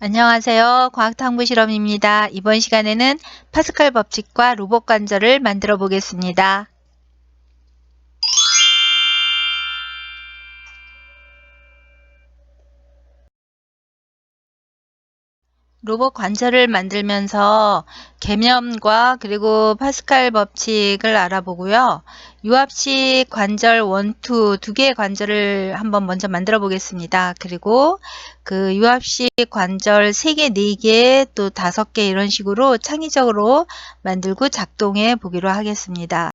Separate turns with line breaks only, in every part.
안녕하세요. 과학탐구 실험입니다. 이번 시간에는 파스칼 법칙과 로봇 관절을 만들어 보겠습니다. 로봇 관절을 만들면서 개념과 그리고 파스칼 법칙을 알아보고요. 유압식 관절 1, 2, 두 개의 관절을 한번 먼저 만들어 보겠습니다. 그리고 그 유압식 관절 3개, 4개, 또 5개 이런 식으로 창의적으로 만들고 작동해 보기로 하겠습니다.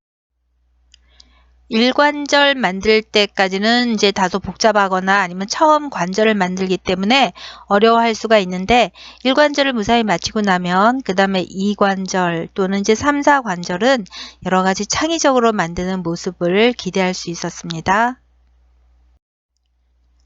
일관절 만들 때까지는 이제 다소 복잡하거나 아니면 처음 관절을 만들기 때문에 어려워할 수가 있는데, 일관절을 무사히 마치고 나면 그 다음에 2관절 또는 이제 3, 4관절은 여러 가지 창의적으로 만드는 모습을 기대할 수 있었습니다.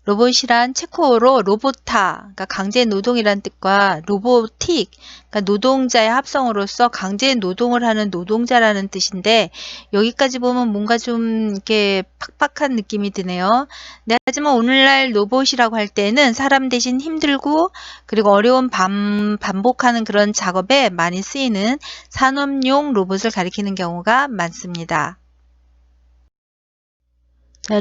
로봇이란 체코어로 로보타, 그러니까 강제 노동이란 뜻과 로보틱, 그러니까 노동자의 합성어로서 강제 노동을 하는 노동자라는 뜻인데, 여기까지 보면 뭔가 좀 이렇게 팍팍한 느낌이 드네요. 네, 하지만 오늘날 로봇이라고 할 때는 사람 대신 힘들고 그리고 어려운 반복하는 그런 작업에 많이 쓰이는 산업용 로봇을 가리키는 경우가 많습니다.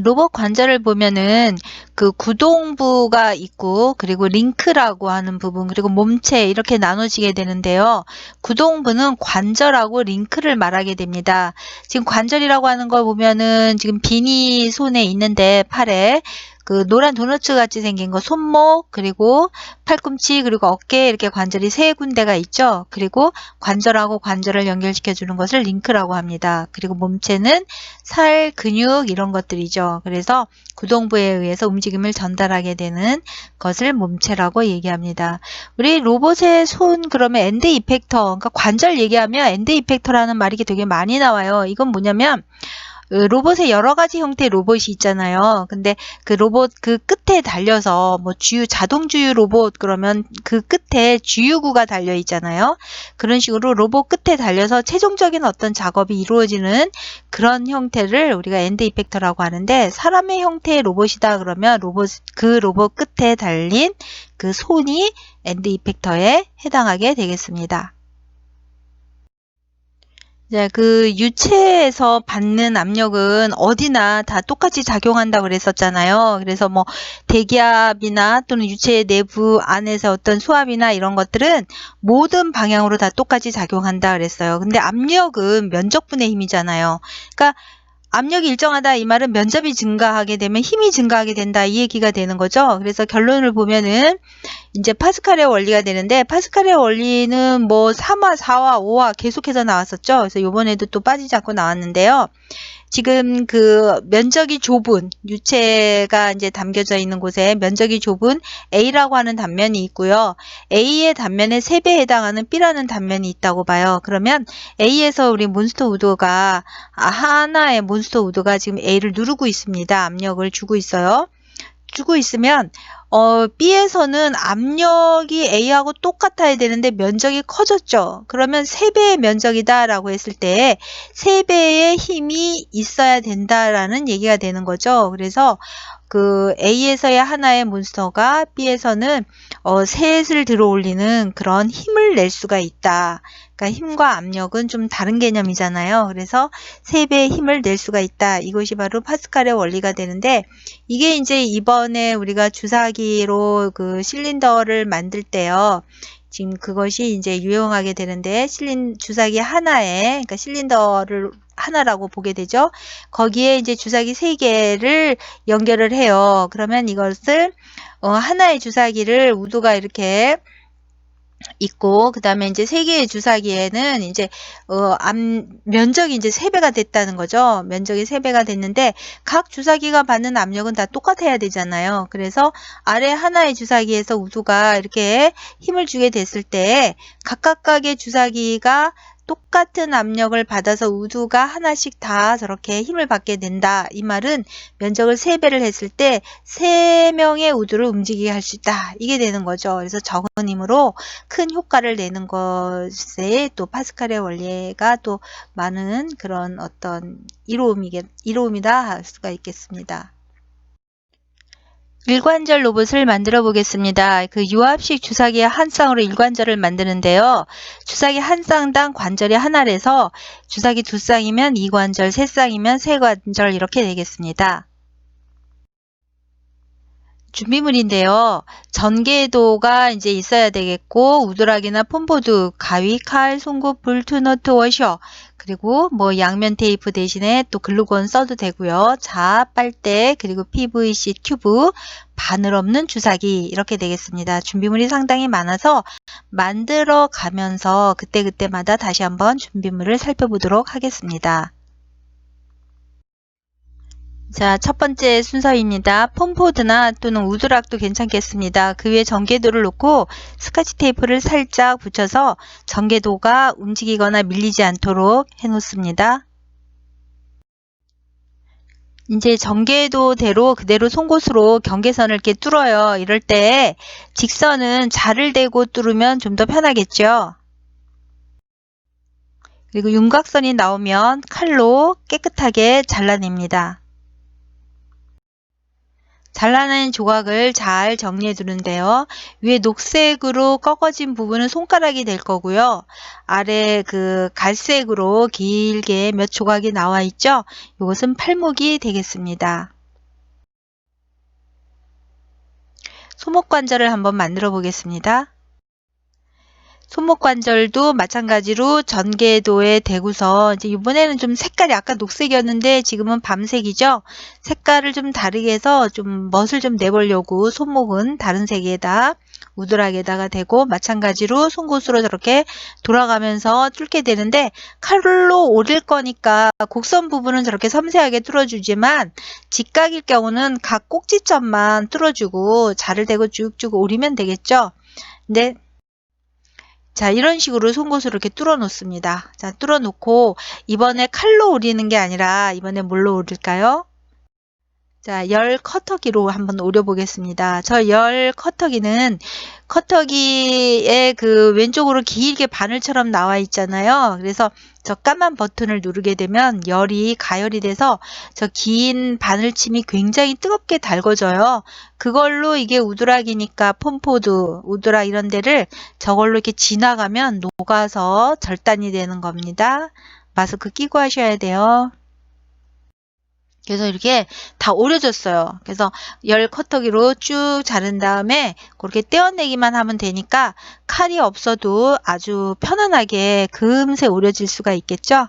로봇 관절을 보면은 그 구동부가 있고 그리고 링크라고 하는 부분 그리고 몸체 이렇게 나눠지게 되는데요. 구동부는 관절하고 링크를 말하게 됩니다. 지금 관절이라고 하는 걸 보면은 지금 비니 손에 있는데, 팔에 그 노란 도너츠 같이 생긴 거 손목 그리고 팔꿈치 그리고 어깨에 이렇게 관절이 3군데가 있죠. 그리고 관절하고 관절을 연결시켜 주는 것을 링크라고 합니다. 그리고 몸체는 살, 근육 이런 것들이죠. 그래서 구동부에 의해서 움직임을 전달하게 되는 것을 몸체라고 얘기합니다. 우리 로봇의 손 그러면 엔드 이펙터, 그러니까 관절 얘기하면 엔드 이펙터라는 말이 되게 많이 나와요. 이건 뭐냐면 로봇의 여러 가지 형태의 로봇이 있잖아요. 근데 그 로봇 그 끝에 달려서 뭐 자동 주유 로봇 그러면 그 끝에 주유구가 달려 있잖아요. 그런 식으로 로봇 끝에 달려서 최종적인 어떤 작업이 이루어지는 그런 형태를 우리가 엔드 이펙터라고 하는데, 사람의 형태의 로봇이다 그러면 그 로봇 끝에 달린 그 손이 엔드 이펙터에 해당하게 되겠습니다. 그 유체에서 받는 압력은 어디나 다 똑같이 작용한다고 그랬었잖아요. 그래서 뭐 대기압이나 또는 유체 내부 안에서 어떤 수압이나 이런 것들은 모든 방향으로 다 똑같이 작용한다 그랬어요. 근데 압력은 면적분의 힘이잖아요. 그러니까 압력이 일정하다 이 말은 면접이 증가하게 되면 힘이 증가하게 된다 이 얘기가 되는 거죠. 그래서 결론을 보면은 이제 파스칼의 원리가 되는데, 파스칼의 원리는 뭐 3화, 4화, 5화 계속해서 나왔었죠. 그래서 요번에도 또 빠지지 않고 나왔는데요. 지금 그 면적이 좁은 유체가 이제 담겨져 있는 곳에 면적이 좁은 A라고 하는 단면이 있고요. A의 단면에 3배에 해당하는 B라는 단면이 있다고 봐요. 그러면 A에서 우리 몬스터 우드가 하나의 몬스터 우드가 지금 A를 누르고 있습니다. 압력을 주고 있어요. 주고 있으면 B에서는 압력이 A하고 똑같아야 되는데 면적이 커졌죠. 그러면 3배의 면적이다 라고 했을 때 3배의 힘이 있어야 된다라는 얘기가 되는 거죠. 그래서 그 A에서의 하나의 몬스터가 B에서는 셋을 들어 올리는 그런 힘을 낼 수가 있다. 그러니까 힘과 압력은 좀 다른 개념이잖아요. 그래서 3배의 힘을 낼 수가 있다. 이것이 바로 파스칼의 원리가 되는데, 이게 이제 이번에 우리가 주사기로 그 실린더를 만들 때요. 지금 그것이 이제 유용하게 되는데, 주사기 하나에, 그러니까 실린더를 하나라고 보게 되죠. 거기에 이제 주사기 3개를 연결을 해요. 그러면 이것을 하나의 주사기를 우드가 이렇게 있고, 그 다음에 이제 3개의 주사기에는 이제 면적이 이제 3배가 됐다는 거죠. 면적이 3배가 됐는데 각 주사기가 받는 압력은 다 똑같아야 되잖아요. 그래서 아래 하나의 주사기에서 우두가 이렇게 힘을 주게 됐을 때 각각의 주사기가 똑같은 압력을 받아서 우두가 하나씩 다 저렇게 힘을 받게 된다. 이 말은 면적을 3배를 했을 때 3명의 우두를 움직이게 할 수 있다. 이게 되는 거죠. 그래서 적은 힘으로 큰 효과를 내는 것에 또 파스칼의 원리가 또 많은 그런 어떤 이로움이다 할 수가 있겠습니다. 일관절 로봇을 만들어 보겠습니다. 그 유압식 주사기 한 쌍으로 일관절을 만드는데요. 주사기 한 쌍당 관절이 하나래서 주사기 두 쌍이면 2관절, 세 쌍이면 3관절 이렇게 되겠습니다. 준비물인데요. 전개도가 이제 있어야 되겠고, 우드락이나 폼보드, 가위, 칼, 송곳, 볼트, 너트, 워셔, 그리고 뭐 양면 테이프 대신에 또 글루건 써도 되고요. 자, 빨대, 그리고 PVC 튜브, 바늘 없는 주사기 이렇게 되겠습니다. 준비물이 상당히 많아서 만들어 가면서 그때그때마다 다시 한번 준비물을 살펴보도록 하겠습니다. 자, 첫 번째 순서입니다. 폼포드나 또는 우드락도 괜찮겠습니다. 그 위에 전개도를 놓고 스카치 테이프를 살짝 붙여서 전개도가 움직이거나 밀리지 않도록 해 놓습니다. 이제 전개도대로 그대로 송곳으로 경계선을 이렇게 뚫어요. 이럴 때 직선은 자를 대고 뚫으면 좀 더 편하겠죠. 그리고 윤곽선이 나오면 칼로 깨끗하게 잘라냅니다. 잘라낸 조각을 잘 정리해 두는데요. 위에 녹색으로 꺾어진 부분은 손가락이 될 거고요. 아래 그 갈색으로 길게 몇 조각이 나와 있죠. 이것은 팔목이 되겠습니다. 손목 관절을 한번 만들어 보겠습니다. 손목 관절도 마찬가지로 전개도에 대고서 이제 이번에는 좀 색깔이 아까 녹색이었는데 지금은 밤색이죠. 색깔을 좀 다르게 해서 좀 멋을 좀 내보려고 손목은 다른 색에다 우드락에다가 대고 마찬가지로 송곳으로 저렇게 돌아가면서 뚫게 되는데 칼로 오릴 거니까 곡선 부분은 저렇게 섬세하게 뚫어주지만 직각일 경우는 각 꼭지점만 뚫어주고 자를 대고 쭉쭉 오리면 되겠죠. 근데 자, 이런 식으로 송곳으로 이렇게 뚫어 놓습니다. 자, 뚫어 놓고 이번에 칼로 오리는 게 아니라 이번에 뭘로 오릴까요? 자, 열 커터기로 한번 오려 보겠습니다. 저 열 커터기는 커터기의 그 왼쪽으로 길게 바늘처럼 나와 있잖아요. 그래서 저 까만 버튼을 누르게 되면 열이 가열이 돼서 저 긴 바늘침이 굉장히 뜨겁게 달궈져요. 그걸로 이게 우드락이니까 폼포드, 우드락 이런 데를 저걸로 이렇게 지나가면 녹아서 절단이 되는 겁니다. 마스크 끼고 하셔야 돼요. 그래서 이렇게 다 오려졌어요. 그래서 열 커터기로 쭉 자른 다음에 그렇게 떼어내기만 하면 되니까 칼이 없어도 아주 편안하게 금세 오려질 수가 있겠죠.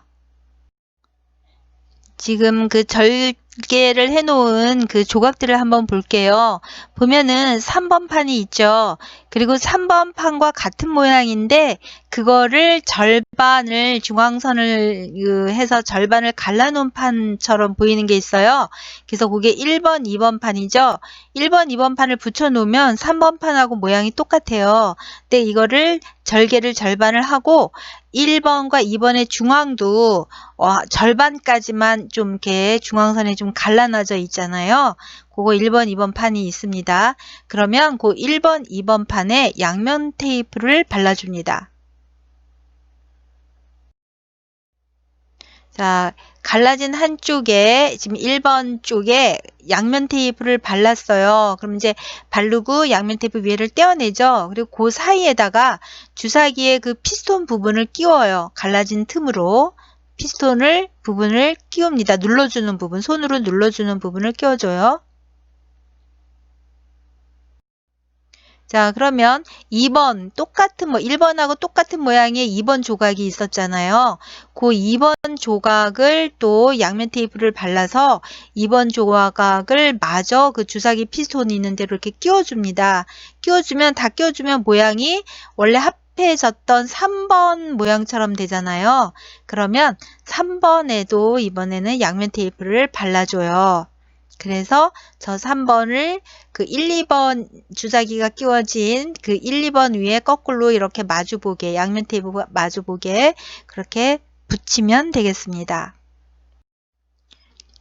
지금 그 절개를 해 놓은 그 조각들을 한번 볼게요. 보면은 3번 판이 있죠. 그리고 3번 판과 같은 모양인데 그거를 절반을 중앙선을 해서 절반을 갈라놓은 판처럼 보이는 게 있어요. 그래서 그게 1번, 2번 판이죠. 1번, 2번 판을 붙여 놓으면 3번 판하고 모양이 똑같아요. 근데 이거를 절개를 절반을 하고 1번과 2번의 중앙도 절반까지만 좀 이렇게 중앙선에 좀 갈라놔져 있잖아요. 그거 1번, 2번 판이 있습니다. 그러면 그 1번, 2번 판에 양면 테이프를 발라줍니다. 자, 갈라진 한쪽에 지금 1번 쪽에 양면 테이프를 발랐어요. 그럼 이제 바르고 양면 테이프 위에를 떼어내죠. 그리고 그 사이에다가 주사기의 그 피스톤 부분을 끼워요. 갈라진 틈으로 피스톤을 부분을 끼웁니다. 눌러주는 부분, 손으로 눌러주는 부분을 끼워줘요. 자, 그러면 2번 똑같은 1번하고 똑같은 모양의 2번 조각이 있었잖아요. 그 2번 조각을 또 양면 테이프를 발라서 2번 조각을 마저 그 주사기 피스톤이 있는 대로 이렇게 끼워줍니다. 끼워주면 다 끼워주면 모양이 원래 합해졌던 3번 모양처럼 되잖아요. 그러면 3번에도 이번에는 양면 테이프를 발라줘요. 그래서 저 3번을 그 1, 2번 주사기가 끼워진 그 1, 2번 위에 거꾸로 이렇게 마주보게 양면 테이프 마주보게 그렇게 붙이면 되겠습니다.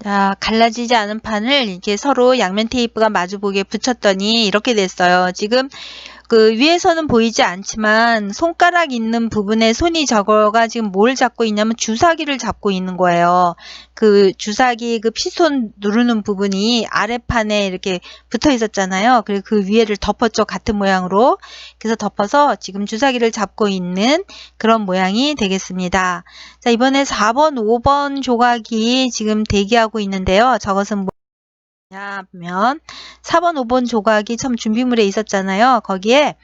자, 갈라지지 않은 판을 이렇게 서로 양면 테이프가 마주보게 붙였더니 이렇게 됐어요. 지금 그 위에서는 보이지 않지만 손가락 있는 부분에 손이 저거가 지금 뭘 잡고 있냐면 주사기를 잡고 있는 거예요. 그 주사기 그 피스톤 누르는 부분이 아래판에 이렇게 붙어 있었잖아요. 그리고 그 위에를 덮었죠. 같은 모양으로. 그래서 덮어서 지금 주사기를 잡고 있는 그런 모양이 되겠습니다. 자, 이번에 4번, 5번 조각이 지금 대기하고 있는데요. 저것은 뭐냐면 4번, 5번 조각이 처음 준비물에 있었잖아요. 거기에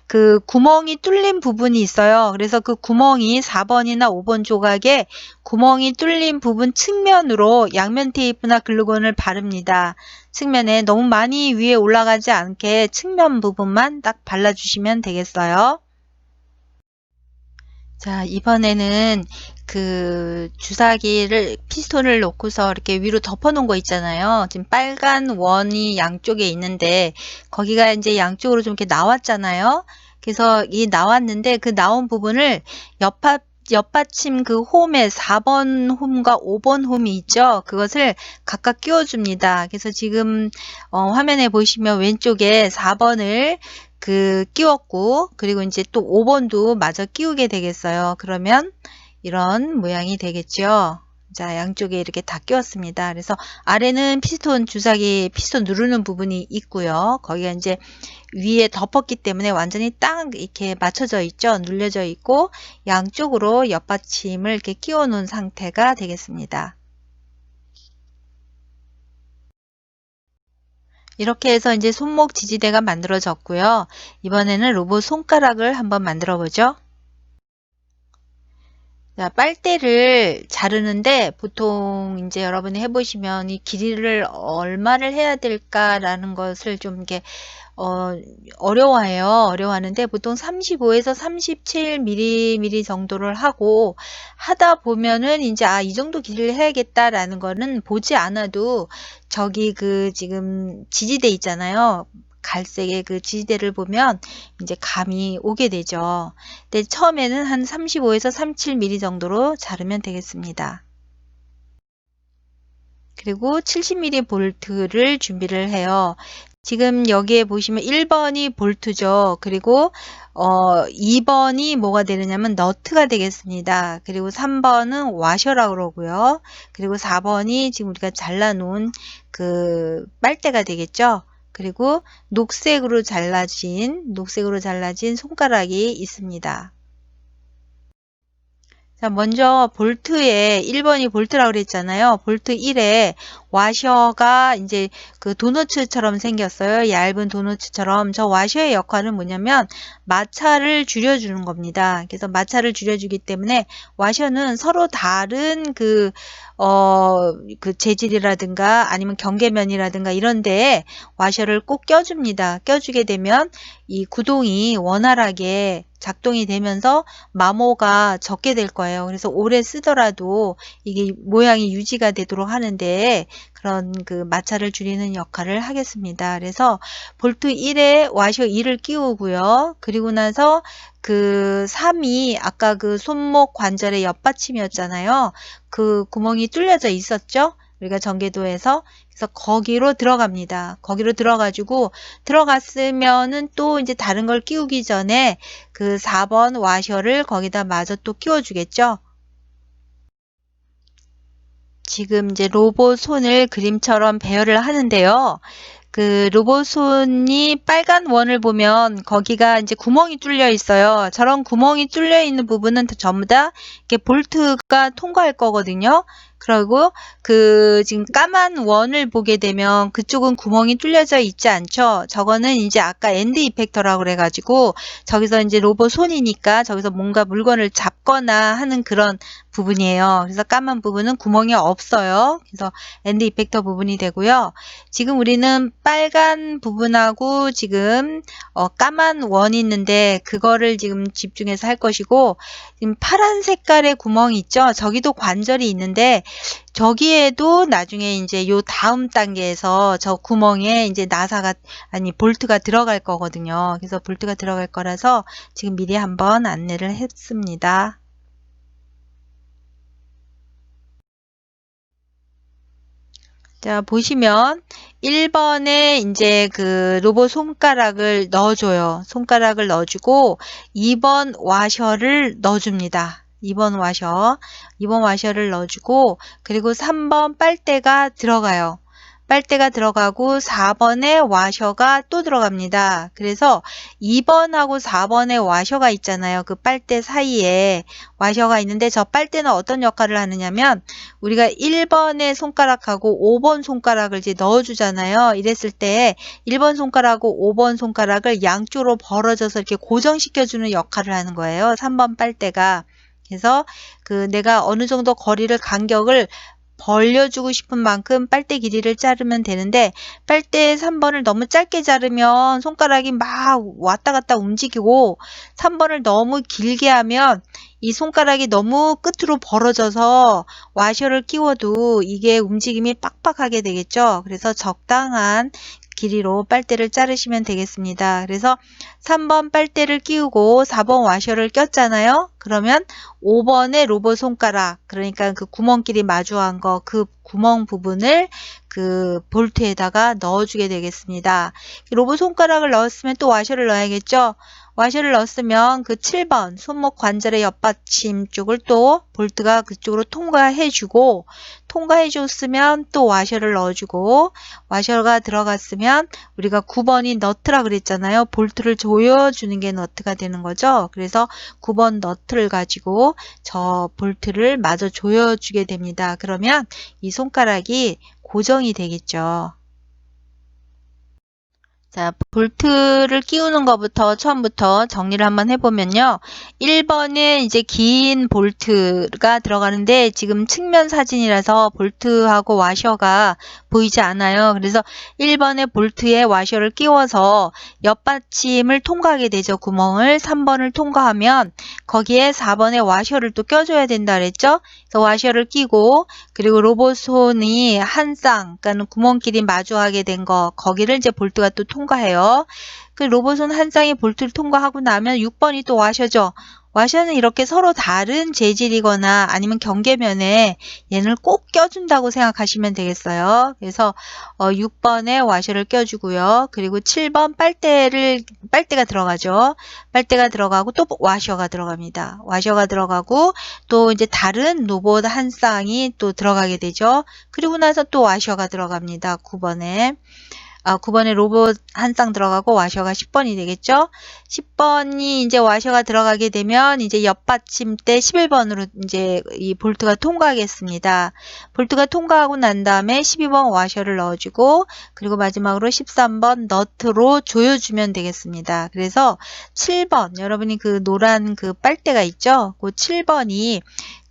그 구멍이 뚫린 부분이 있어요. 그래서 그 구멍이 4번이나 5번 조각에 구멍이 뚫린 부분 측면으로 양면 테이프나 글루건을 바릅니다. 측면에 너무 많이 위에 올라가지 않게 측면 부분만 딱 발라주시면 되겠어요. 자, 이번에는 그 주사기를 피스톤을 놓고서 이렇게 위로 덮어 놓은 거 있잖아요. 지금 빨간 원이 양쪽에 있는데 거기가 이제 양쪽으로 좀 이렇게 나왔잖아요. 그래서 이 나왔는데 그 나온 부분을 옆받침 그 홈에 4번 홈과 5번 홈이 있죠. 그것을 각각 끼워줍니다. 그래서 지금 화면에 보시면 왼쪽에 4번을 그 끼웠고, 그리고 이제 또 5번도 마저 끼우게 되겠어요. 그러면 이런 모양이 되겠죠. 자, 양쪽에 이렇게 다 끼웠습니다. 그래서 아래는 피스톤 주사기 피스톤 누르는 부분이 있고요. 거기가 이제 위에 덮었기 때문에 완전히 딱 이렇게 맞춰져 있죠. 눌려져 있고 양쪽으로 옆받침을 이렇게 끼워 놓은 상태가 되겠습니다. 이렇게 해서 이제 손목 지지대가 만들어졌고요. 이번에는 로봇 손가락을 한번 만들어 보죠. 자, 빨대를 자르는데 보통 이제 여러분이 해보시면 이 길이를 얼마를 해야 될까라는 것을 좀 이렇게 어려워하는데 보통 35에서 37mm 정도를 하고 하다 보면은 이제 이 정도 길이를 해야겠다라는 거는 보지 않아도 저기 그 지금 지지대 있잖아요. 갈색의 그 지지대를 보면 이제 감이 오게 되죠. 근데 처음에는 한 35에서 37mm 정도로 자르면 되겠습니다. 그리고 70mm 볼트를 준비를 해요. 지금 여기에 보시면 1번이 볼트죠. 그리고 2번이 뭐가 되느냐면 너트가 되겠습니다. 그리고 3번은 와셔라고 그러고요. 그리고 4번이 지금 우리가 잘라 놓은 그 빨대가 되겠죠. 그리고 녹색으로 잘라진 손가락이 있습니다. 자, 먼저 볼트에 1번이 볼트라고 그랬잖아요. 볼트 1에 와셔가 이제 그 도너츠처럼 생겼어요. 얇은 도너츠처럼. 저 와셔의 역할은 뭐냐면 마찰을 줄여주는 겁니다. 그래서 마찰을 줄여주기 때문에 와셔는 서로 다른 그 재질이라든가 아니면 경계면이라든가 이런 데에 와셔를 꼭 껴줍니다. 껴주게 되면 이 구동이 원활하게 작동이 되면서 마모가 적게 될 거예요. 그래서 오래 쓰더라도 이게 모양이 유지가 되도록 하는데 그런 그 마찰을 줄이는 역할을 하겠습니다. 그래서 볼트 1에 와셔 2를 끼우고요. 그리고 나서 그 3이 아까 그 손목 관절의 옆받침이었잖아요. 그 구멍이 뚫려져 있었죠. 우리가 전개도에서 그래서 거기로 들어갑니다. 거기로 들어가지고 들어갔으면은 또 이제 다른 걸 끼우기 전에 그 4번 와셔를 거기다 마저 또 끼워주겠죠. 지금 이제 로봇 손을 그림처럼 배열을 하는데요. 그 로봇 손이 빨간 원을 보면 거기가 이제 구멍이 뚫려 있어요. 저런 구멍이 뚫려 있는 부분은 전부 다 이렇게 볼트가 통과할 거거든요. 그리고 그 지금 까만 원을 보게 되면 그쪽은 구멍이 뚫려져 있지 않죠. 저거는 이제 아까 엔드 이펙터라고 그래가지고 저기서 이제 로봇 손이니까 저기서 뭔가 물건을 잡거나 하는 그런 부분이에요. 그래서 까만 부분은 구멍이 없어요. 그래서 엔드 이펙터 부분이 되고요. 지금 우리는 빨간 부분하고 지금 까만 원이 있는데 그거를 지금 집중해서 할 것이고 지금 파란 색깔의 구멍이 있죠. 저기도 관절이 있는데 저기에도 나중에 이제 요 다음 단계에서 저 구멍에 이제 볼트가 들어갈 거거든요. 그래서 볼트가 들어갈 거라서 지금 미리 한번 안내를 했습니다. 자, 보시면 1번에 이제 그 로봇 손가락을 넣어줘요. 손가락을 넣어주고 2번 와셔를 넣어줍니다. 2번 와셔를 넣어주고 그리고 3번 빨대가 들어가요. 빨대가 들어가고 4번에 와셔가 또 들어갑니다. 그래서 2번하고 4번에 와셔가 있잖아요. 그 빨대 사이에 와셔가 있는데 저 빨대는 어떤 역할을 하느냐면 우리가 1번의 손가락하고 5번 손가락을 이제 넣어주잖아요. 이랬을 때 1번 손가락하고 5번 손가락을 양쪽으로 벌어져서 이렇게 고정시켜주는 역할을 하는 거예요. 3번 빨대가. 그래서 그 내가 어느 정도 간격을 벌려주고 싶은 만큼 빨대 길이를 자르면 되는데 빨대 3번을 너무 짧게 자르면 손가락이 막 왔다 갔다 움직이고 3번을 너무 길게 하면 이 손가락이 너무 끝으로 벌어져서 와셔를 끼워도 이게 움직임이 빡빡하게 되겠죠. 그래서 적당한 길이로 빨대를 자르시면 되겠습니다. 그래서 3번 빨대를 끼우고 4번 와셔를 꼈잖아요. 그러면 5번의 로봇 손가락, 그러니까 그 구멍끼리 마주한 거, 그 구멍 부분을 그 볼트에다가 넣어주게 되겠습니다. 로봇 손가락을 넣었으면 또 와셔를 넣어야겠죠. 와셔를 넣었으면 그 7번 손목 관절의 옆받침 쪽을 또 볼트가 그쪽으로 통과해주고 통과해줬으면 또 와셔를 넣어주고 와셔가 들어갔으면 우리가 9번이 너트라 그랬잖아요. 볼트를 조여주는 게 너트가 되는 거죠. 그래서 9번 너트를 가지고 저 볼트를 마저 조여주게 됩니다. 그러면 이 손가락이 고정이 되겠죠. 자, 볼트를 끼우는 것부터 처음부터 정리를 한번 해보면요. 1번에 이제 긴 볼트가 들어가는데 지금 측면 사진이라서 볼트하고 와셔가 보이지 않아요. 그래서 1번에 볼트에 와셔를 끼워서 옆받침을 통과하게 되죠. 구멍을 3번을 통과하면 거기에 4번에 와셔를 또 껴줘야 된다 그랬죠. 그래서 와셔를 끼고 그리고 로봇 손이 한 쌍, 그러니까 구멍끼리 마주하게 된 거, 거기를 이제 볼트가 또 통과해요. 그 로봇은 한 쌍이 볼트를 통과하고 나면 6번이 또 와셔죠. 와셔는 이렇게 서로 다른 재질이거나 아니면 경계면에 얘를 꼭 껴준다고 생각하시면 되겠어요. 그래서 6번에 와셔를 껴주고요. 그리고 7번 빨대가 들어가죠. 빨대가 들어가고 또 와셔가 들어갑니다. 와셔가 들어가고 또 이제 다른 로봇 한 쌍이 또 들어가게 되죠. 그리고 나서 또 와셔가 들어갑니다. 9번에. 9번에 로봇 한 쌍 들어가고 와셔가 10번이 되겠죠. 10번이 이제 와셔가 들어가게 되면 이제 옆받침대 11번으로 이제 이 볼트가 통과하겠습니다. 볼트가 통과하고 난 다음에 12번 와셔를 넣어주고 그리고 마지막으로 13번 너트로 조여주면 되겠습니다. 그래서 7번 여러분이 그 노란 그 빨대가 있죠. 그 7번이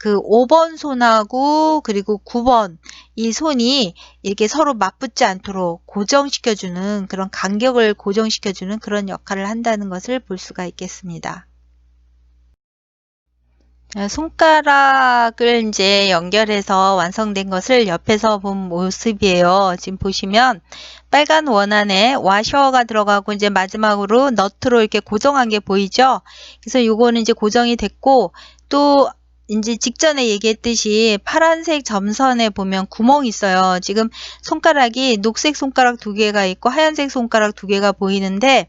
그 5번 손하고 그리고 9번 이 손이 이렇게 서로 맞붙지 않도록 고정시켜주는 그런 간격을 고정시켜주는 그런 역할을 한다는 것을 볼 수가 있겠습니다. 손가락을 이제 연결해서 완성된 것을 옆에서 본 모습이에요. 지금 보시면 빨간 원안에 와셔가 들어가고 이제 마지막으로 너트로 이렇게 고정한 게 보이죠? 그래서 요거는 이제 고정이 됐고 또 이제 직전에 얘기했듯이 파란색 점선에 보면 구멍이 있어요. 지금 손가락이 녹색 손가락 2개가 있고 하얀색 손가락 2개가 보이는데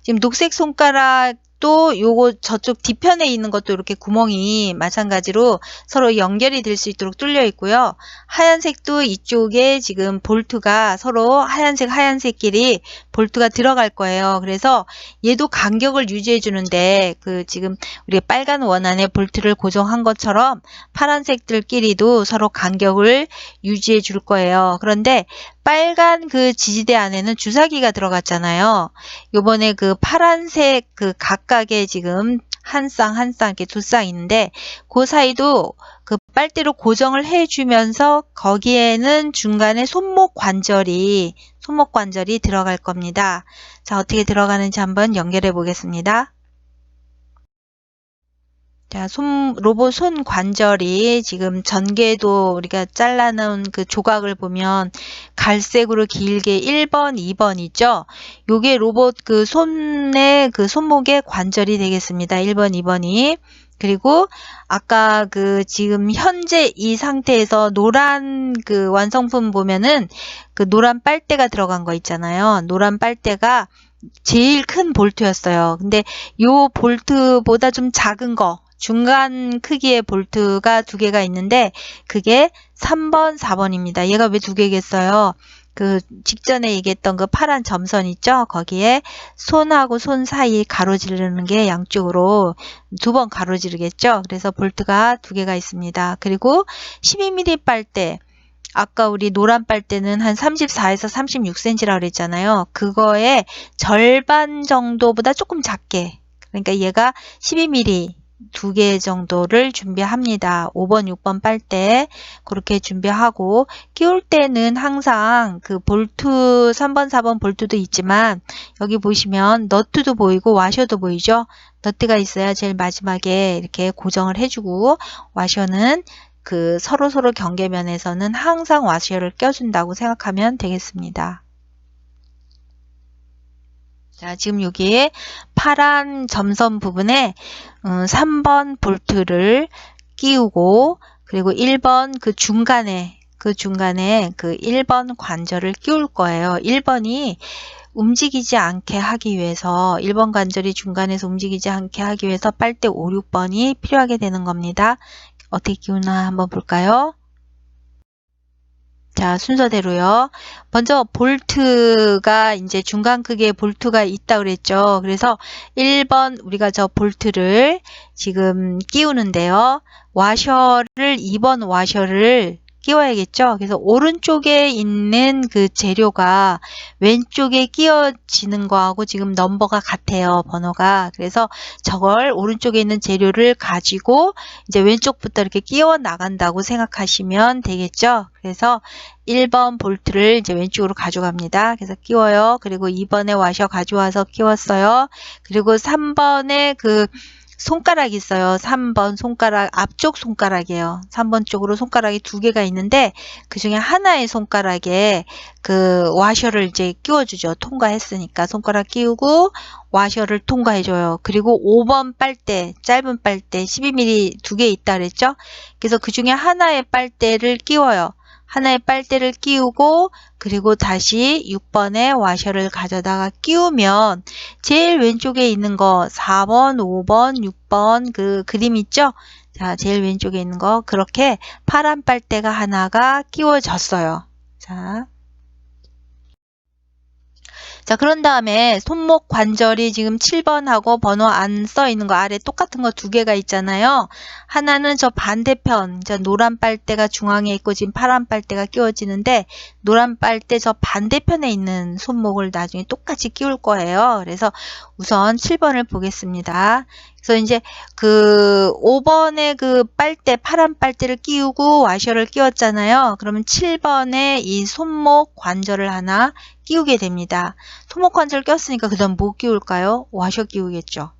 지금 녹색 손가락도 요거 저쪽 뒤편에 있는 것도 이렇게 구멍이 마찬가지로 서로 연결이 될 수 있도록 뚫려 있고요. 하얀색도 이쪽에 지금 볼트가 서로 하얀색끼리 볼트가 들어갈 거예요. 그래서 얘도 간격을 유지해 주는데 그 지금 우리 빨간 원안에 볼트를 고정한 것처럼 파란색들끼리도 서로 간격을 유지해 줄 거예요. 그런데 빨간 그 지지대 안에는 주사기가 들어갔잖아요. 요번에 그 파란색 그 각각의 지금 한 쌍 이렇게 2쌍 있는데 그 사이도 그 빨대로 고정을 해주면서 거기에는 중간에 손목 관절이 들어갈 겁니다. 자, 어떻게 들어가는지 한번 연결해 보겠습니다. 자, 로봇 손 관절이 지금 전개도 우리가 잘라놓은 그 조각을 보면 갈색으로 길게 1번, 2번 있죠? 요게 로봇 그 손의 그 손목의 관절이 되겠습니다. 1번, 2번이. 그리고 아까 그 지금 현재 이 상태에서 노란 그 완성품 보면은 그 노란 빨대가 들어간 거 있잖아요. 노란 빨대가 제일 큰 볼트였어요. 근데 요 볼트보다 좀 작은 거, 중간 크기의 볼트가 두 개가 있는데 그게 3번, 4번입니다. 얘가 왜 두 개겠어요? 그 직전에 얘기했던 그 파란 점선 있죠? 거기에 손하고 손 사이 가로지르는 게 양쪽으로 두 번 가로지르겠죠? 그래서 볼트가 두 개가 있습니다. 그리고 12mm 빨대, 아까 우리 노란 빨대는 한 34에서 36cm라고 그랬잖아요. 그거의 절반 정도보다 조금 작게, 그러니까 얘가 12mm 두 개 정도를 준비합니다. 5번, 6번 빨대 그렇게 준비하고, 끼울 때는 항상 그 볼트 3번, 4번 볼트도 있지만 여기 보시면 너트도 보이고 와셔도 보이죠. 너트가 있어야 제일 마지막에 이렇게 고정을 해주고, 와셔는 그 서로 경계면에서는 항상 와셔를 껴준다고 생각하면 되겠습니다. 자, 지금 여기에 파란 점선 부분에 3번 볼트를 끼우고, 그리고 1번 그 중간에 그 1번 관절을 끼울 거예요. 1번이 움직이지 않게 하기 위해서, 1번 관절이 중간에서 움직이지 않게 하기 위해서 빨대 5, 6번이 필요하게 되는 겁니다. 어떻게 끼우나 한번 볼까요? 자, 순서대로요. 먼저 볼트가 이제 중간 크기의 볼트가 있다 그랬죠. 그래서 1번 우리가 저 볼트를 지금 끼우는데요. 와셔를 2번 와셔를 끼워야겠죠. 그래서 오른쪽에 있는 그 재료가 왼쪽에 끼워지는 거하고 지금 넘버가 같아요. 번호가. 그래서 저걸 오른쪽에 있는 재료를 가지고 이제 왼쪽부터 이렇게 끼워 나간다고 생각하시면 되겠죠. 그래서 1번 볼트를 이제 왼쪽으로 가져갑니다. 그래서 끼워요. 그리고 2번에 와셔 가져와서 끼웠어요. 그리고 3번에 그 손가락 있어요. 3번 손가락, 앞쪽 손가락이에요. 3번 쪽으로 손가락이 두 개가 있는데 그 중에 하나의 손가락에 그 와셔를 이제 끼워주죠. 통과했으니까 손가락 끼우고 와셔를 통과해줘요. 그리고 5번 빨대, 짧은 빨대 12mm 두 개 있다 그랬죠. 그래서 그 중에 하나의 빨대를 끼워요. 하나의 빨대를 끼우고, 그리고 다시 6번에 와셔를 가져다가 끼우면 제일 왼쪽에 있는 거 4번, 5번, 6번 그 그림 있죠? 자, 제일 왼쪽에 있는 거 그렇게 파란 빨대가 하나가 끼워졌어요. 자, 그런 다음에 손목 관절이 지금 7번하고 번호 안 써 있는 거 아래 똑같은 거 두 개가 있잖아요. 하나는 저 반대편, 저 노란 빨대가 중앙에 있고 지금 파란 빨대가 끼워지는데 노란 빨대 저 반대편에 있는 손목을 나중에 똑같이 끼울 거예요. 그래서 우선 7번을 보겠습니다. 그래서 이제 그 5번에 그 빨대, 파란 빨대를 끼우고 와셔를 끼웠잖아요. 그러면 7번에 이 손목 관절을 하나 끼우게 됩니다. 손목 관절 꼈으니까 그 다음 뭐 끼울까요? 와셔 끼우겠죠.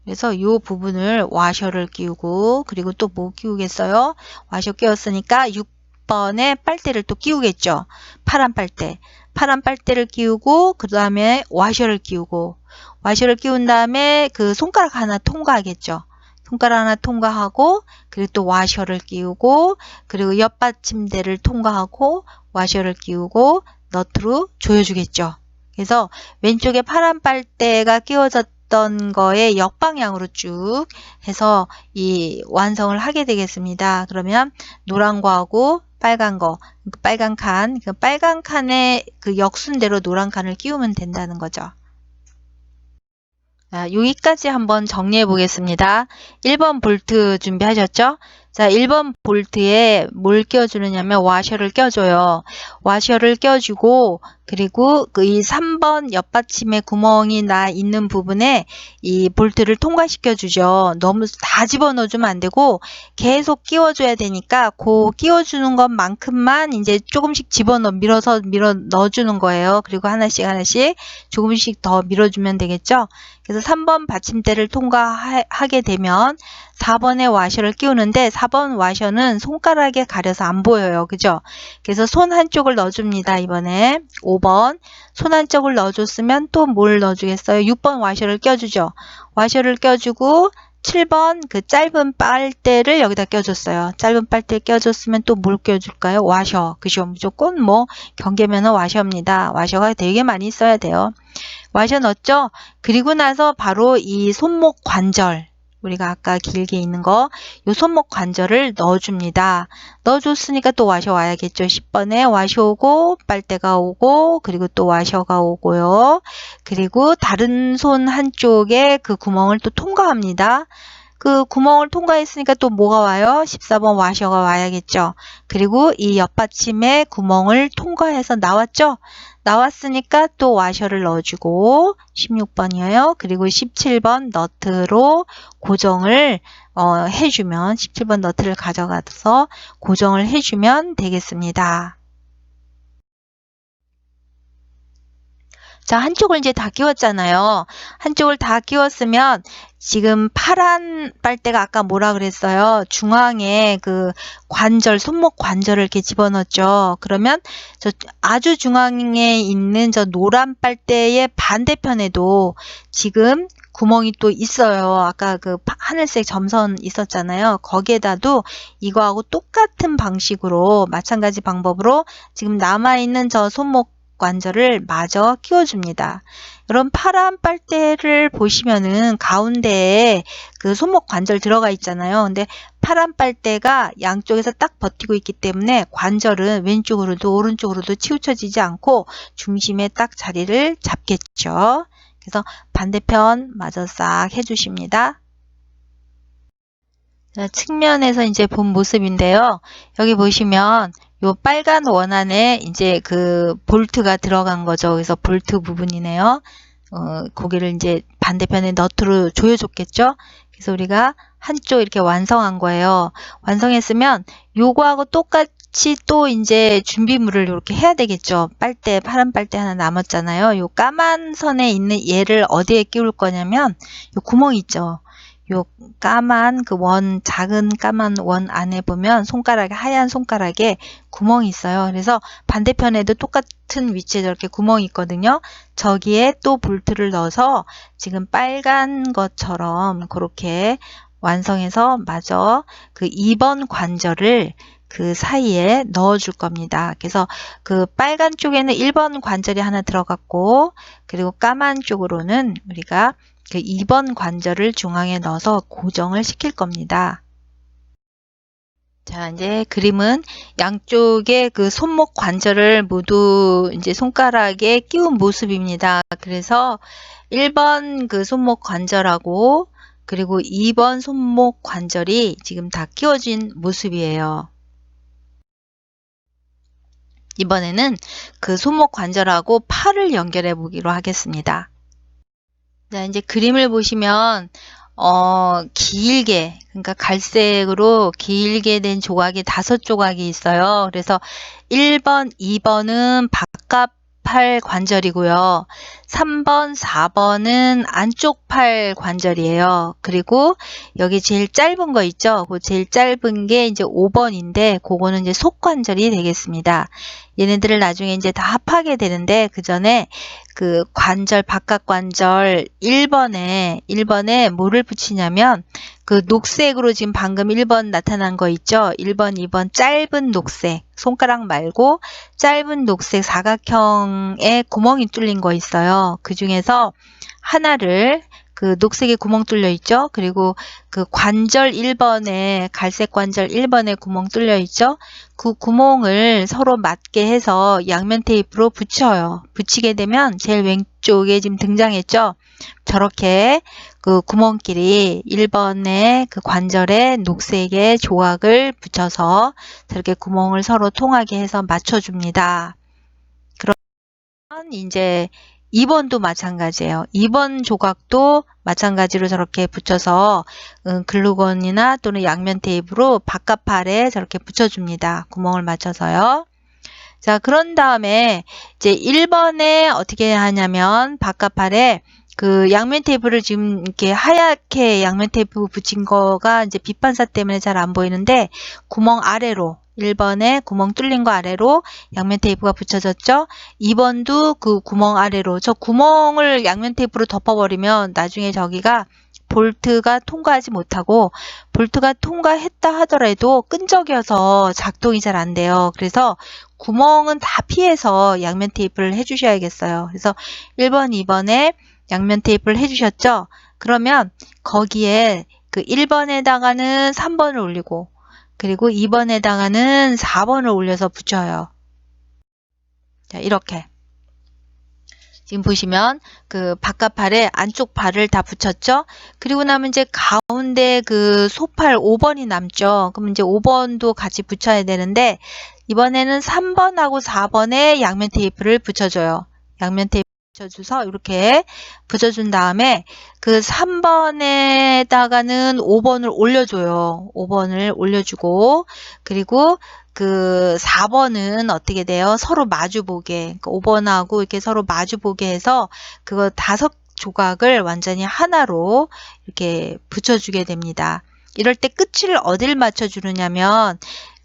그래서 이 부분을 와셔를 끼우고, 그리고 또 뭐 끼우겠어요? 와셔 끼웠으니까 6번에 빨대를 또 끼우겠죠. 파란 빨대. 파란 빨대를 끼우고, 그 다음에 와셔를 끼우고, 와셔를 끼운 다음에 그 손가락 하나 통과하겠죠. 손가락 하나 통과하고, 그리고 또 와셔를 끼우고, 그리고 옆받침대를 통과하고, 와셔를 끼우고, 너트로 조여주겠죠. 그래서 왼쪽에 파란 빨대가 끼워졌던 거에 역방향으로 쭉 해서 이 완성을 하게 되겠습니다. 그러면 노란 거하고 빨간 거, 빨간 칸, 그 빨간 칸에 그 역순대로 노란 칸을 끼우면 된다는 거죠. 자, 여기까지 한번 정리해 보겠습니다. 1번 볼트 준비하셨죠? 자, 1번 볼트에 뭘 껴주느냐면 와셔를 껴줘요. 와셔를 껴주고, 그리고 그 이 3번 옆받침에 구멍이 나 있는 부분에 이 볼트를 통과시켜 주죠. 너무 다 집어넣어주면 안 되고 계속 끼워줘야 되니까 그 끼워주는 것만큼만 이제 조금씩 밀어 넣어주는 거예요. 그리고 하나씩 조금씩 더 밀어주면 되겠죠. 그래서 3번 받침대를 통과하게 되면 4번에 와셔를 끼우는데 4번 와셔는 손가락에 가려서 안 보여요. 그죠? 그래서 손 한쪽을 넣어줍니다. 이번에 5번 손 한쪽을 넣어줬으면 또 뭘 넣어주겠어요? 6번 와셔를 껴주죠. 와셔를 껴주고 7번 그 짧은 빨대를 여기다 껴줬어요. 짧은 빨대 껴줬으면 또 뭘 껴줄까요? 와셔. 그죠? 무조건 뭐 경계면허 와셔입니다. 와셔가 되게 많이 써야 돼요. 와셔 넣었죠? 그리고 나서 바로 이 손목 관절, 우리가 아까 길게 있는 거, 이 손목 관절을 넣어줍니다. 넣어줬으니까 또 와셔 와야겠죠. 10번에 와셔 오고 빨대가 오고 그리고 또 와셔가 오고요. 그리고 다른 손 한쪽에 그 구멍을 또 통과합니다. 그 구멍을 통과했으니까 또 뭐가 와요? 14번 와셔가 와야겠죠. 그리고 이 옆받침에 구멍을 통과해서 나왔죠? 나왔으니까 또 와셔를 넣어주고 16번이에요. 그리고 17번 너트로 고정을 해주면 17번 너트를 가져가서 고정을 해주면 되겠습니다. 자, 한쪽을 이제 다 끼웠잖아요. 한쪽을 다 끼웠으면 지금 파란 빨대가 아까 뭐라 그랬어요? 중앙에 그 관절, 손목 관절을 이렇게 집어넣었죠. 그러면 저 아주 중앙에 있는 저 노란 빨대의 반대편에도 지금 구멍이 또 있어요. 아까 그 하늘색 점선 있었잖아요. 거기에다도 이거하고 똑같은 방식으로 마찬가지 방법으로 지금 남아있는 저 손목 관절을 마저 끼워줍니다. 이런 파란 빨대를 보시면은 가운데에 그 손목 관절 들어가 있잖아요. 근데 파란 빨대가 양쪽에서 딱 버티고 있기 때문에 관절은 왼쪽으로도 오른쪽으로도 치우쳐지지 않고 중심에 딱 자리를 잡겠죠. 그래서 반대편 마저 싹 해주십니다. 자, 측면에서 이제 본 모습인데요. 여기 보시면 요 빨간 원 안에 이제 그 볼트가 들어간 거죠. 그래서 볼트 부분이네요. 거기를 이제 반대편에 너트로 조여줬겠죠. 그래서 우리가 한쪽 이렇게 완성한 거예요. 완성했으면 요거하고 똑같이 또 이제 준비물을 이렇게 해야 되겠죠. 빨대, 파란 빨대 하나 남았잖아요. 요 까만 선에 있는 얘를 어디에 끼울 거냐면 요 구멍 있죠. 요 까만 그 원, 작은 까만 원 안에 보면 손가락에, 하얀 손가락에 구멍이 있어요. 그래서 반대편에도 똑같은 위치에 저렇게 구멍이 있거든요. 저기에 또 볼트를 넣어서 지금 빨간 것처럼 그렇게 완성해서 마저 그 2번 관절을 그 사이에 넣어 줄 겁니다. 그래서 그 빨간 쪽에는 1번 관절이 하나 들어갔고, 그리고 까만 쪽으로는 우리가 그 2번 관절을 중앙에 넣어서 고정을 시킬 겁니다. 자, 이제 그림은 양쪽에 그 손목 관절을 모두 이제 손가락에 끼운 모습입니다. 그래서 1번 그 손목 관절하고 그리고 2번 손목 관절이 지금 다 끼워진 모습이에요. 이번에는 그 손목 관절하고 팔을 연결해 보기로 하겠습니다. 자, 이제 그림을 보시면 길게, 그러니까 갈색으로 길게 된 조각이 5조각이 있어요. 그래서 1번, 2번은 바깥 팔 관절이고요. 3번, 4번은 안쪽 팔 관절이에요. 그리고 여기 제일 짧은 거 있죠? 그 제일 짧은 게 이제 5번인데 그거는 이제 속관절이 되겠습니다. 얘네들을 나중에 이제 다 합하게 되는데 그 전에 그 관절, 바깥 관절 1번에 뭐를 붙이냐면 그 녹색으로 지금 방금 1번 나타난 거 있죠? 1번, 2번 짧은 녹색, 손가락 말고 짧은 녹색 사각형에 구멍이 뚫린 거 있어요. 그 중에서 하나를 그 녹색에 구멍 뚫려 있죠? 그리고 그 관절 1번에 갈색 관절 1번에 구멍 뚫려 있죠? 그 구멍을 서로 맞게 해서 양면 테이프로 붙여요. 붙이게 되면 제일 왼쪽에 지금 등장했죠? 저렇게 그 구멍끼리 1번의 그 관절에 녹색의 조각을 붙여서 저렇게 구멍을 서로 통하게 해서 맞춰줍니다. 그러면 이제 2번도 마찬가지예요. 2번 조각도 마찬가지로 저렇게 붙여서 글루건이나 또는 양면 테이프로 바깥팔에 저렇게 붙여줍니다. 구멍을 맞춰서요. 자, 그런 다음에 이제 1번에 어떻게 하냐면 바깥팔에 그 양면 테이프를 지금 이렇게 하얗게 양면 테이프 붙인 거가 이제 빛반사 때문에 잘 안 보이는데 구멍 아래로 1번에 구멍 뚫린 거 아래로 양면 테이프가 붙여졌죠. 2번도 그 구멍 아래로 저 구멍을 양면 테이프로 덮어버리면 나중에 저기가 볼트가 통과하지 못하고 볼트가 통과했다 하더라도 끈적여서 작동이 잘 안 돼요. 그래서 구멍은 다 피해서 양면 테이프를 해주셔야겠어요. 그래서 1번, 2번에 양면 테이프를 해주셨죠? 그러면 거기에 그 1번에다가는 3번을 올리고 그리고 2번에다가는 4번을 올려서 붙여요. 자, 이렇게. 지금 보시면 그 바깥팔에 안쪽 팔을 다 붙였죠? 그리고 나면 이제 가운데 그 소팔 5번이 남죠? 그럼 이제 5번도 같이 붙여야 되는데 이번에는 3번하고 4번에 양면 테이프를 붙여줘요. 양면 테이프 붙여줘서 이렇게 붙여준 다음에 그 3번에다가는 5번을 올려줘요. 5번을 올려주고 그리고 그 4번은 어떻게 돼요? 서로 마주보게. 그러니까 5번하고 이렇게 서로 마주보게 해서 그거 5조각을 완전히 하나로 이렇게 붙여주게 됩니다. 이럴 때 끝을 어딜 맞춰주느냐면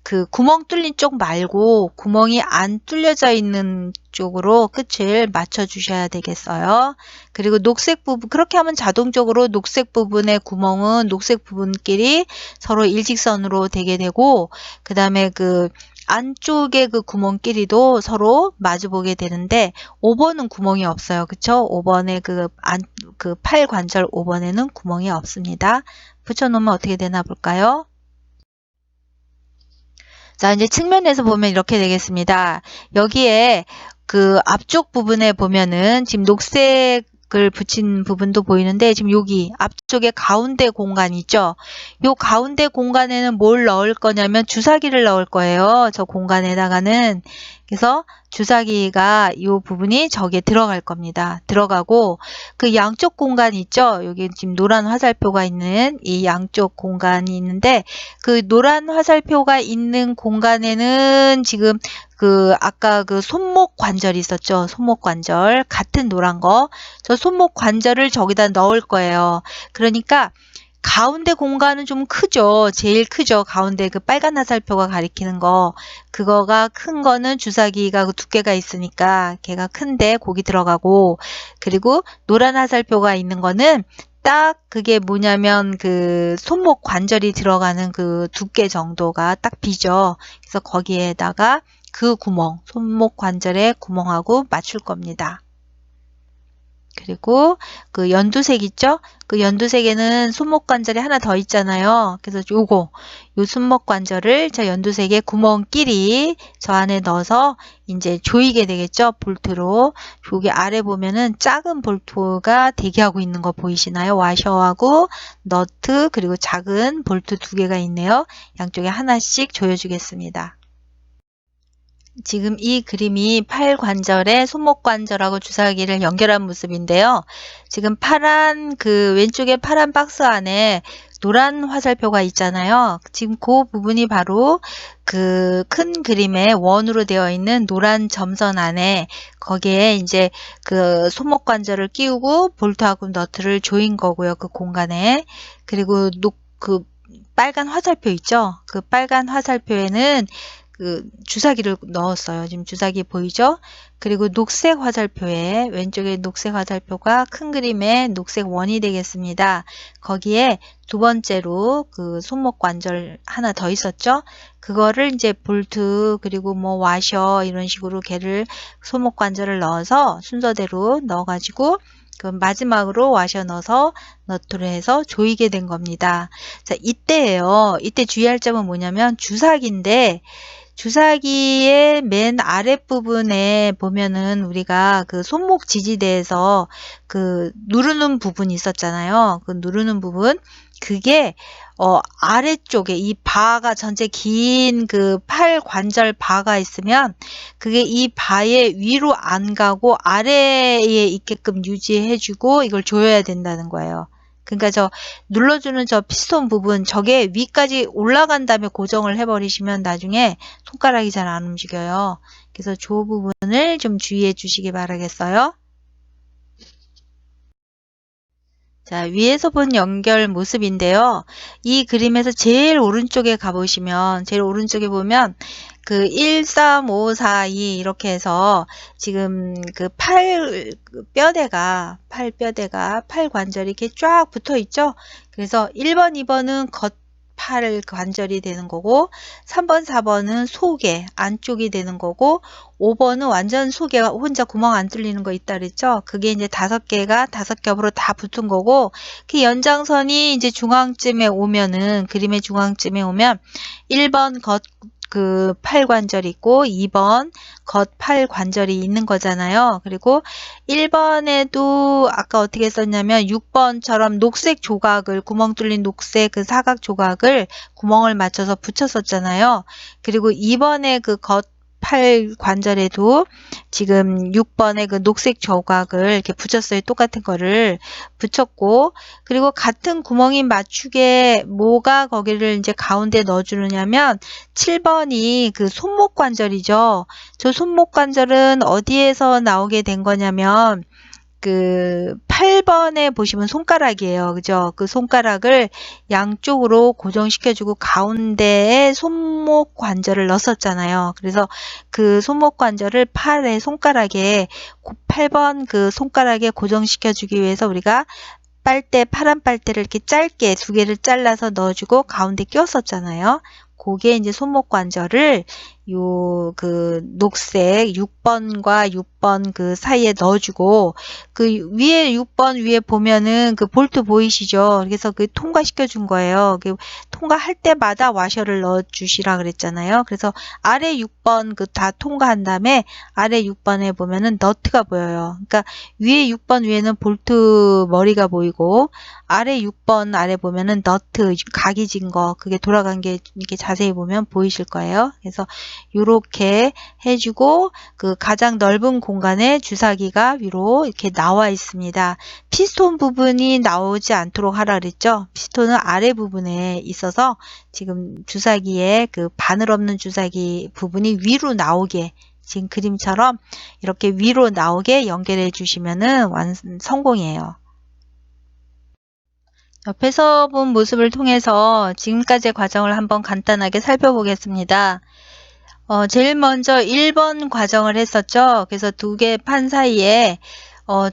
그 구멍 뚫린 쪽 말고 구멍이 안 뚫려져 있는 쪽으로 끝을 맞춰 주셔야 되겠어요. 그리고 녹색 부분, 그렇게 하면 자동적으로 녹색 부분의 구멍은 녹색 부분끼리 서로 일직선으로 되게 되고 그 다음에 그 안쪽에 그 구멍끼리도 서로 마주보게 되는데 5번은 구멍이 없어요. 그쵸? 5번에 그 팔 관절 5번에는 구멍이 없습니다. 붙여놓으면 어떻게 되나 볼까요? 자, 이제 측면에서 보면 이렇게 되겠습니다. 여기에 그 앞쪽 부분에 보면은 지금 녹색을 붙인 부분도 보이는데 지금 여기 앞쪽에 가운데 공간 있죠? 요 가운데 공간에는 뭘 넣을 거냐면 주사기를 넣을 거예요. 저 공간에다가는. 그래서 주사기가 이 부분이 저기에 들어갈 겁니다. 들어가고 그 양쪽 공간 있죠? 여기 지금 노란 화살표가 있는 이 양쪽 공간이 있는데 그 노란 화살표가 있는 공간에는 지금 그 아까 그 손목 관절이 있었죠? 손목 관절 같은 노란 거. 저 손목 관절을 저기다 넣을 거예요. 그러니까 가운데 공간은 좀 크죠. 제일 크죠. 가운데 그 빨간 화살표가 가리키는 거. 그거가 큰 거는 주사기가 그 두께가 있으니까 걔가 큰데 거기 들어가고 그리고 노란 화살표가 있는 거는 딱 그게 뭐냐면 그 손목 관절이 들어가는 그 두께 정도가 딱 비죠. 그래서 거기에다가 그 구멍, 손목 관절의 구멍하고 맞출 겁니다. 그리고 그 연두색 있죠? 그 연두색에는 손목 관절이 하나 더 있잖아요. 그래서 요 손목 관절을 저 연두색의 구멍끼리 저 안에 넣어서 이제 조이게 되겠죠? 볼트로. 여기 아래 보면은 작은 볼트가 대기하고 있는 거 보이시나요? 와셔하고 너트 그리고 작은 볼트 2개가 있네요. 양쪽에 하나씩 조여주겠습니다. 지금 이 그림이 팔 관절에 손목 관절하고 주사기를 연결한 모습인데요. 지금 파란 그 왼쪽에 파란 박스 안에 노란 화살표가 있잖아요. 지금 그 부분이 바로 그 큰 그림의 원으로 되어 있는 노란 점선 안에 거기에 이제 그 손목 관절을 끼우고 볼트하고 너트를 조인 거고요. 그 공간에. 그리고 그 빨간 화살표 있죠? 그 빨간 화살표에는 그 주사기를 넣었어요. 지금 주사기 보이죠? 그리고 녹색 화살표에 왼쪽에 녹색 화살표가 큰 그림의 녹색 원이 되겠습니다. 거기에 두 번째로 그 손목 관절 하나 더 있었죠? 그거를 이제 볼트 그리고 뭐 와셔 이런 식으로 걔를 손목 관절을 넣어서 순서대로 넣어가지고 그 마지막으로 와셔 넣어서 너트로 해서 조이게 된 겁니다. 자, 이때예요. 이때 주의할 점은 뭐냐면 주사기인데 주사기의 맨 아랫부분에 보면은 우리가 그 손목 지지대에서 그 누르는 부분이 있었잖아요. 그 누르는 부분 그게 아래쪽에 이 바가 전체 긴 그 팔 관절 바가 있으면 그게 이 바의 위로 안 가고 아래에 있게끔 유지해주고 이걸 조여야 된다는 거예요. 그러니까 저 눌러주는 저 피스톤 부분 저게 위까지 올라간 다음에 고정을 해버리시면 나중에 손가락이 잘 안 움직여요. 그래서 저 부분을 좀 주의해 주시기 바라겠어요. 자, 위에서 본 연결 모습인데요. 이 그림에서 제일 오른쪽에 가보시면, 제일 오른쪽에 보면 그 1, 3, 5, 4, 2 이렇게 해서 지금 그 팔 뼈대가, 팔 관절이 이렇게 쫙 붙어 있죠? 그래서 1번, 2번은 겉팔 관절이 되는 거고, 3번, 4번은 속에, 안쪽이 되는 거고, 5번은 완전 속에 혼자 구멍 안 뚫리는 거 있다 그랬죠? 그게 이제 5개가 5겹으로 다 붙은 거고, 그 연장선이 이제 중앙쯤에 오면은, 그림의 중앙쯤에 오면 1번 그 팔관절이 있고 2번 겉팔 관절이 있는 거잖아요. 그리고 1번에도 아까 어떻게 썼냐면 6번처럼 녹색 조각을, 구멍 뚫린 녹색 그 사각 조각을 구멍을 맞춰서 붙였었잖아요. 그리고 2번에 그 겉팔 관절에도 지금 6번에 그 녹색 조각을 이렇게 붙였어요. 똑같은 거를 붙였고, 그리고 같은 구멍인 맞추게 뭐가 거기를 이제 가운데 넣어주느냐면 7번이 그 손목 관절이죠. 저 손목 관절은 어디에서 나오게 된 거냐면 그 8번에 보시면 손가락이에요. 그죠? 그 손가락을 양쪽으로 고정시켜주고 가운데에 손목 관절을 넣었잖아요. 그래서 그 손목 관절을 팔의 손가락에 8번 그 손가락에 고정시켜주기 위해서 우리가 빨대, 파란 빨대를 이렇게 짧게 2개를 잘라서 넣어주고 가운데 끼웠었잖아요. 그게 이제 손목 관절을 요 그 녹색 6번과 6번 그 사이에 넣어주고, 그 위에 6번 위에 보면은 그 볼트 보이시죠? 그래서 그 통과시켜 준 거예요. 그 통과할 때마다 와셔를 넣어 주시라 그랬잖아요. 그래서 아래 6번 그 다 통과한 다음에 아래 6번에 보면은 너트가 보여요. 그러니까 위에 6번 위에는 볼트 머리가 보이고, 아래 6번 아래 보면은 너트 각이 진 거, 그게 돌아간 게 이렇게 자세히 보면 보이실 거예요. 그래서 요렇게 해주고, 그 가장 넓은 공간에 주사기가 위로 이렇게 나와 있습니다. 피스톤 부분이 나오지 않도록 하라 그랬죠. 피스톤은 아래 부분에 있어서 지금 주사기에 그 바늘 없는 주사기 부분이 위로 나오게, 지금 그림처럼 이렇게 위로 나오게 연결해 주시면은 성공이에요. 옆에서 본 모습을 통해서 지금까지의 과정을 한번 간단하게 살펴보겠습니다. 제일 먼저 1번 과정을 했었죠. 그래서 2개 판 사이에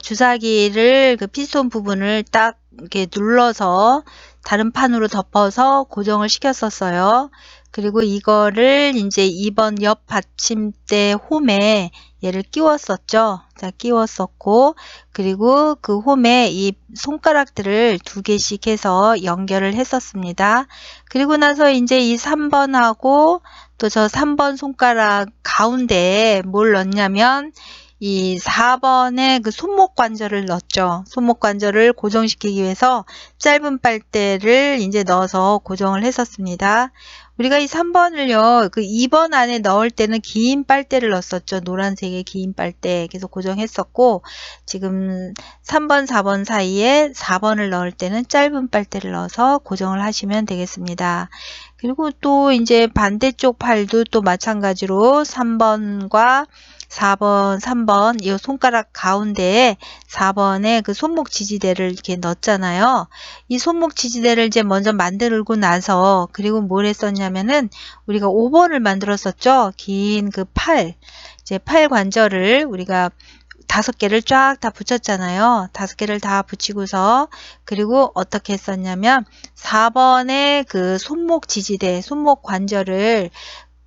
주사기를 그 피스톤 부분을 딱 이렇게 눌러서 다른 판으로 덮어서 고정을 시켰었어요. 그리고 이거를 이제 2번 옆 받침대 홈에 얘를 끼웠었죠. 자, 끼웠었고, 그리고 그 홈에 이 손가락들을 2개씩 해서 연결을 했었습니다. 그리고 나서 이제 이 3번하고 또 저 3번 손가락 가운데에 뭘 넣냐면 이 4번에 그 손목 관절을 넣었죠. 손목 관절을 고정시키기 위해서 짧은 빨대를 이제 넣어서 고정을 했었습니다. 우리가 이 3번을요, 그 2번 안에 넣을 때는 긴 빨대를 넣었었죠. 노란색의 긴 빨대. 계속 고정했었고, 지금 3번, 4번 사이에 4번을 넣을 때는 짧은 빨대를 넣어서 고정을 하시면 되겠습니다. 그리고 또 이제 반대쪽 팔도 또 마찬가지로 3번과 4번, 3번 이 손가락 가운데에 4번에 그 손목 지지대를 이렇게 넣었잖아요. 이 손목 지지대를 이제 먼저 만들고 나서, 그리고 뭘 했었냐면은 우리가 5번을 만들었었죠. 긴 그 이제 팔 관절을 우리가 5개를 쫙 다 붙였잖아요. 5개를 다 붙이고서, 그리고 어떻게 했었냐면 4번의 그 손목 지지대, 손목 관절을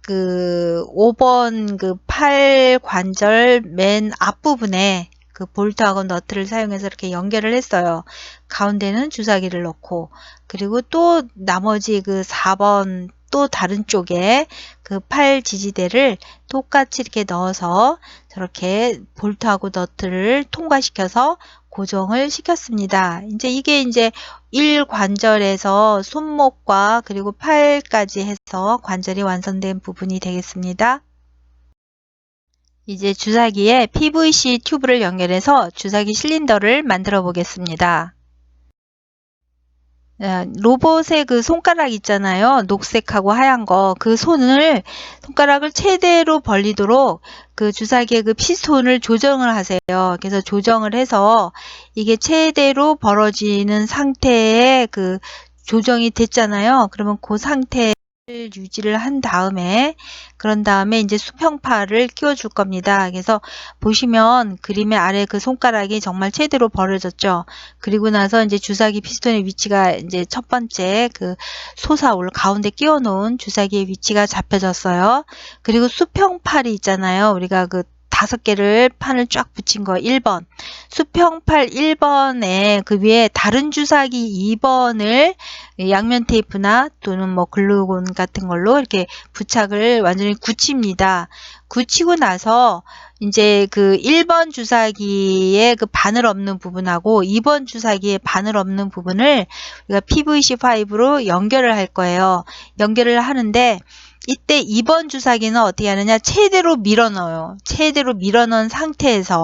그 5번 그 팔 관절 맨 앞부분에 그 볼트하고 너트를 사용해서 이렇게 연결을 했어요. 가운데는 주사기를 넣고, 그리고 또 나머지 그 4번 또 다른 쪽에 그 팔 지지대를 똑같이 이렇게 넣어서 저렇게 볼트하고 너트를 통과시켜서 고정을 시켰습니다. 이게 이제 1관절에서 손목과 그리고 팔까지 해서 관절이 완성된 부분이 되겠습니다. 이제 주사기에 PVC 튜브를 연결해서 주사기 실린더를 만들어 보겠습니다. 로봇의 그 손가락 있잖아요. 녹색하고 하얀 거. 그 손가락을 최대로 벌리도록 그 주사기의 그 피스톤을 조정을 하세요. 그래서 조정을 해서 이게 최대로 벌어지는 상태에 그 조정이 됐잖아요. 그러면 그 상태를 유지를 한 다음에, 그런 다음에 이제 수평파를 끼워 줄 겁니다. 그래서 보시면 그림의 아래 그 손가락이 정말 최대로 벌어졌죠. 그리고 나서 이제 주사기 피스톤의 위치가 이제 첫 번째 그 솟아올 가운데 끼워 놓은 주사기의 위치가 잡혀졌어요. 그리고 수평팔이 있잖아요. 우리가 그 5개를 판을 쫙 붙인 거 1번. 수평팔 1번에 그 위에 다른 주사기 2번을 양면 테이프나 또는 뭐 글루건 같은 걸로 이렇게 부착을 완전히 굳힙니다. 굳히고 나서 이제 그 1번 주사기의 그 바늘 없는 부분하고 2번 주사기의 바늘 없는 부분을 우리가 PVC5로 연결을 할 거예요. 연결을 하는데 이때 2번 주사기는 어떻게 하느냐? 최대로 밀어 넣어요. 최대로 밀어 넣은 상태에서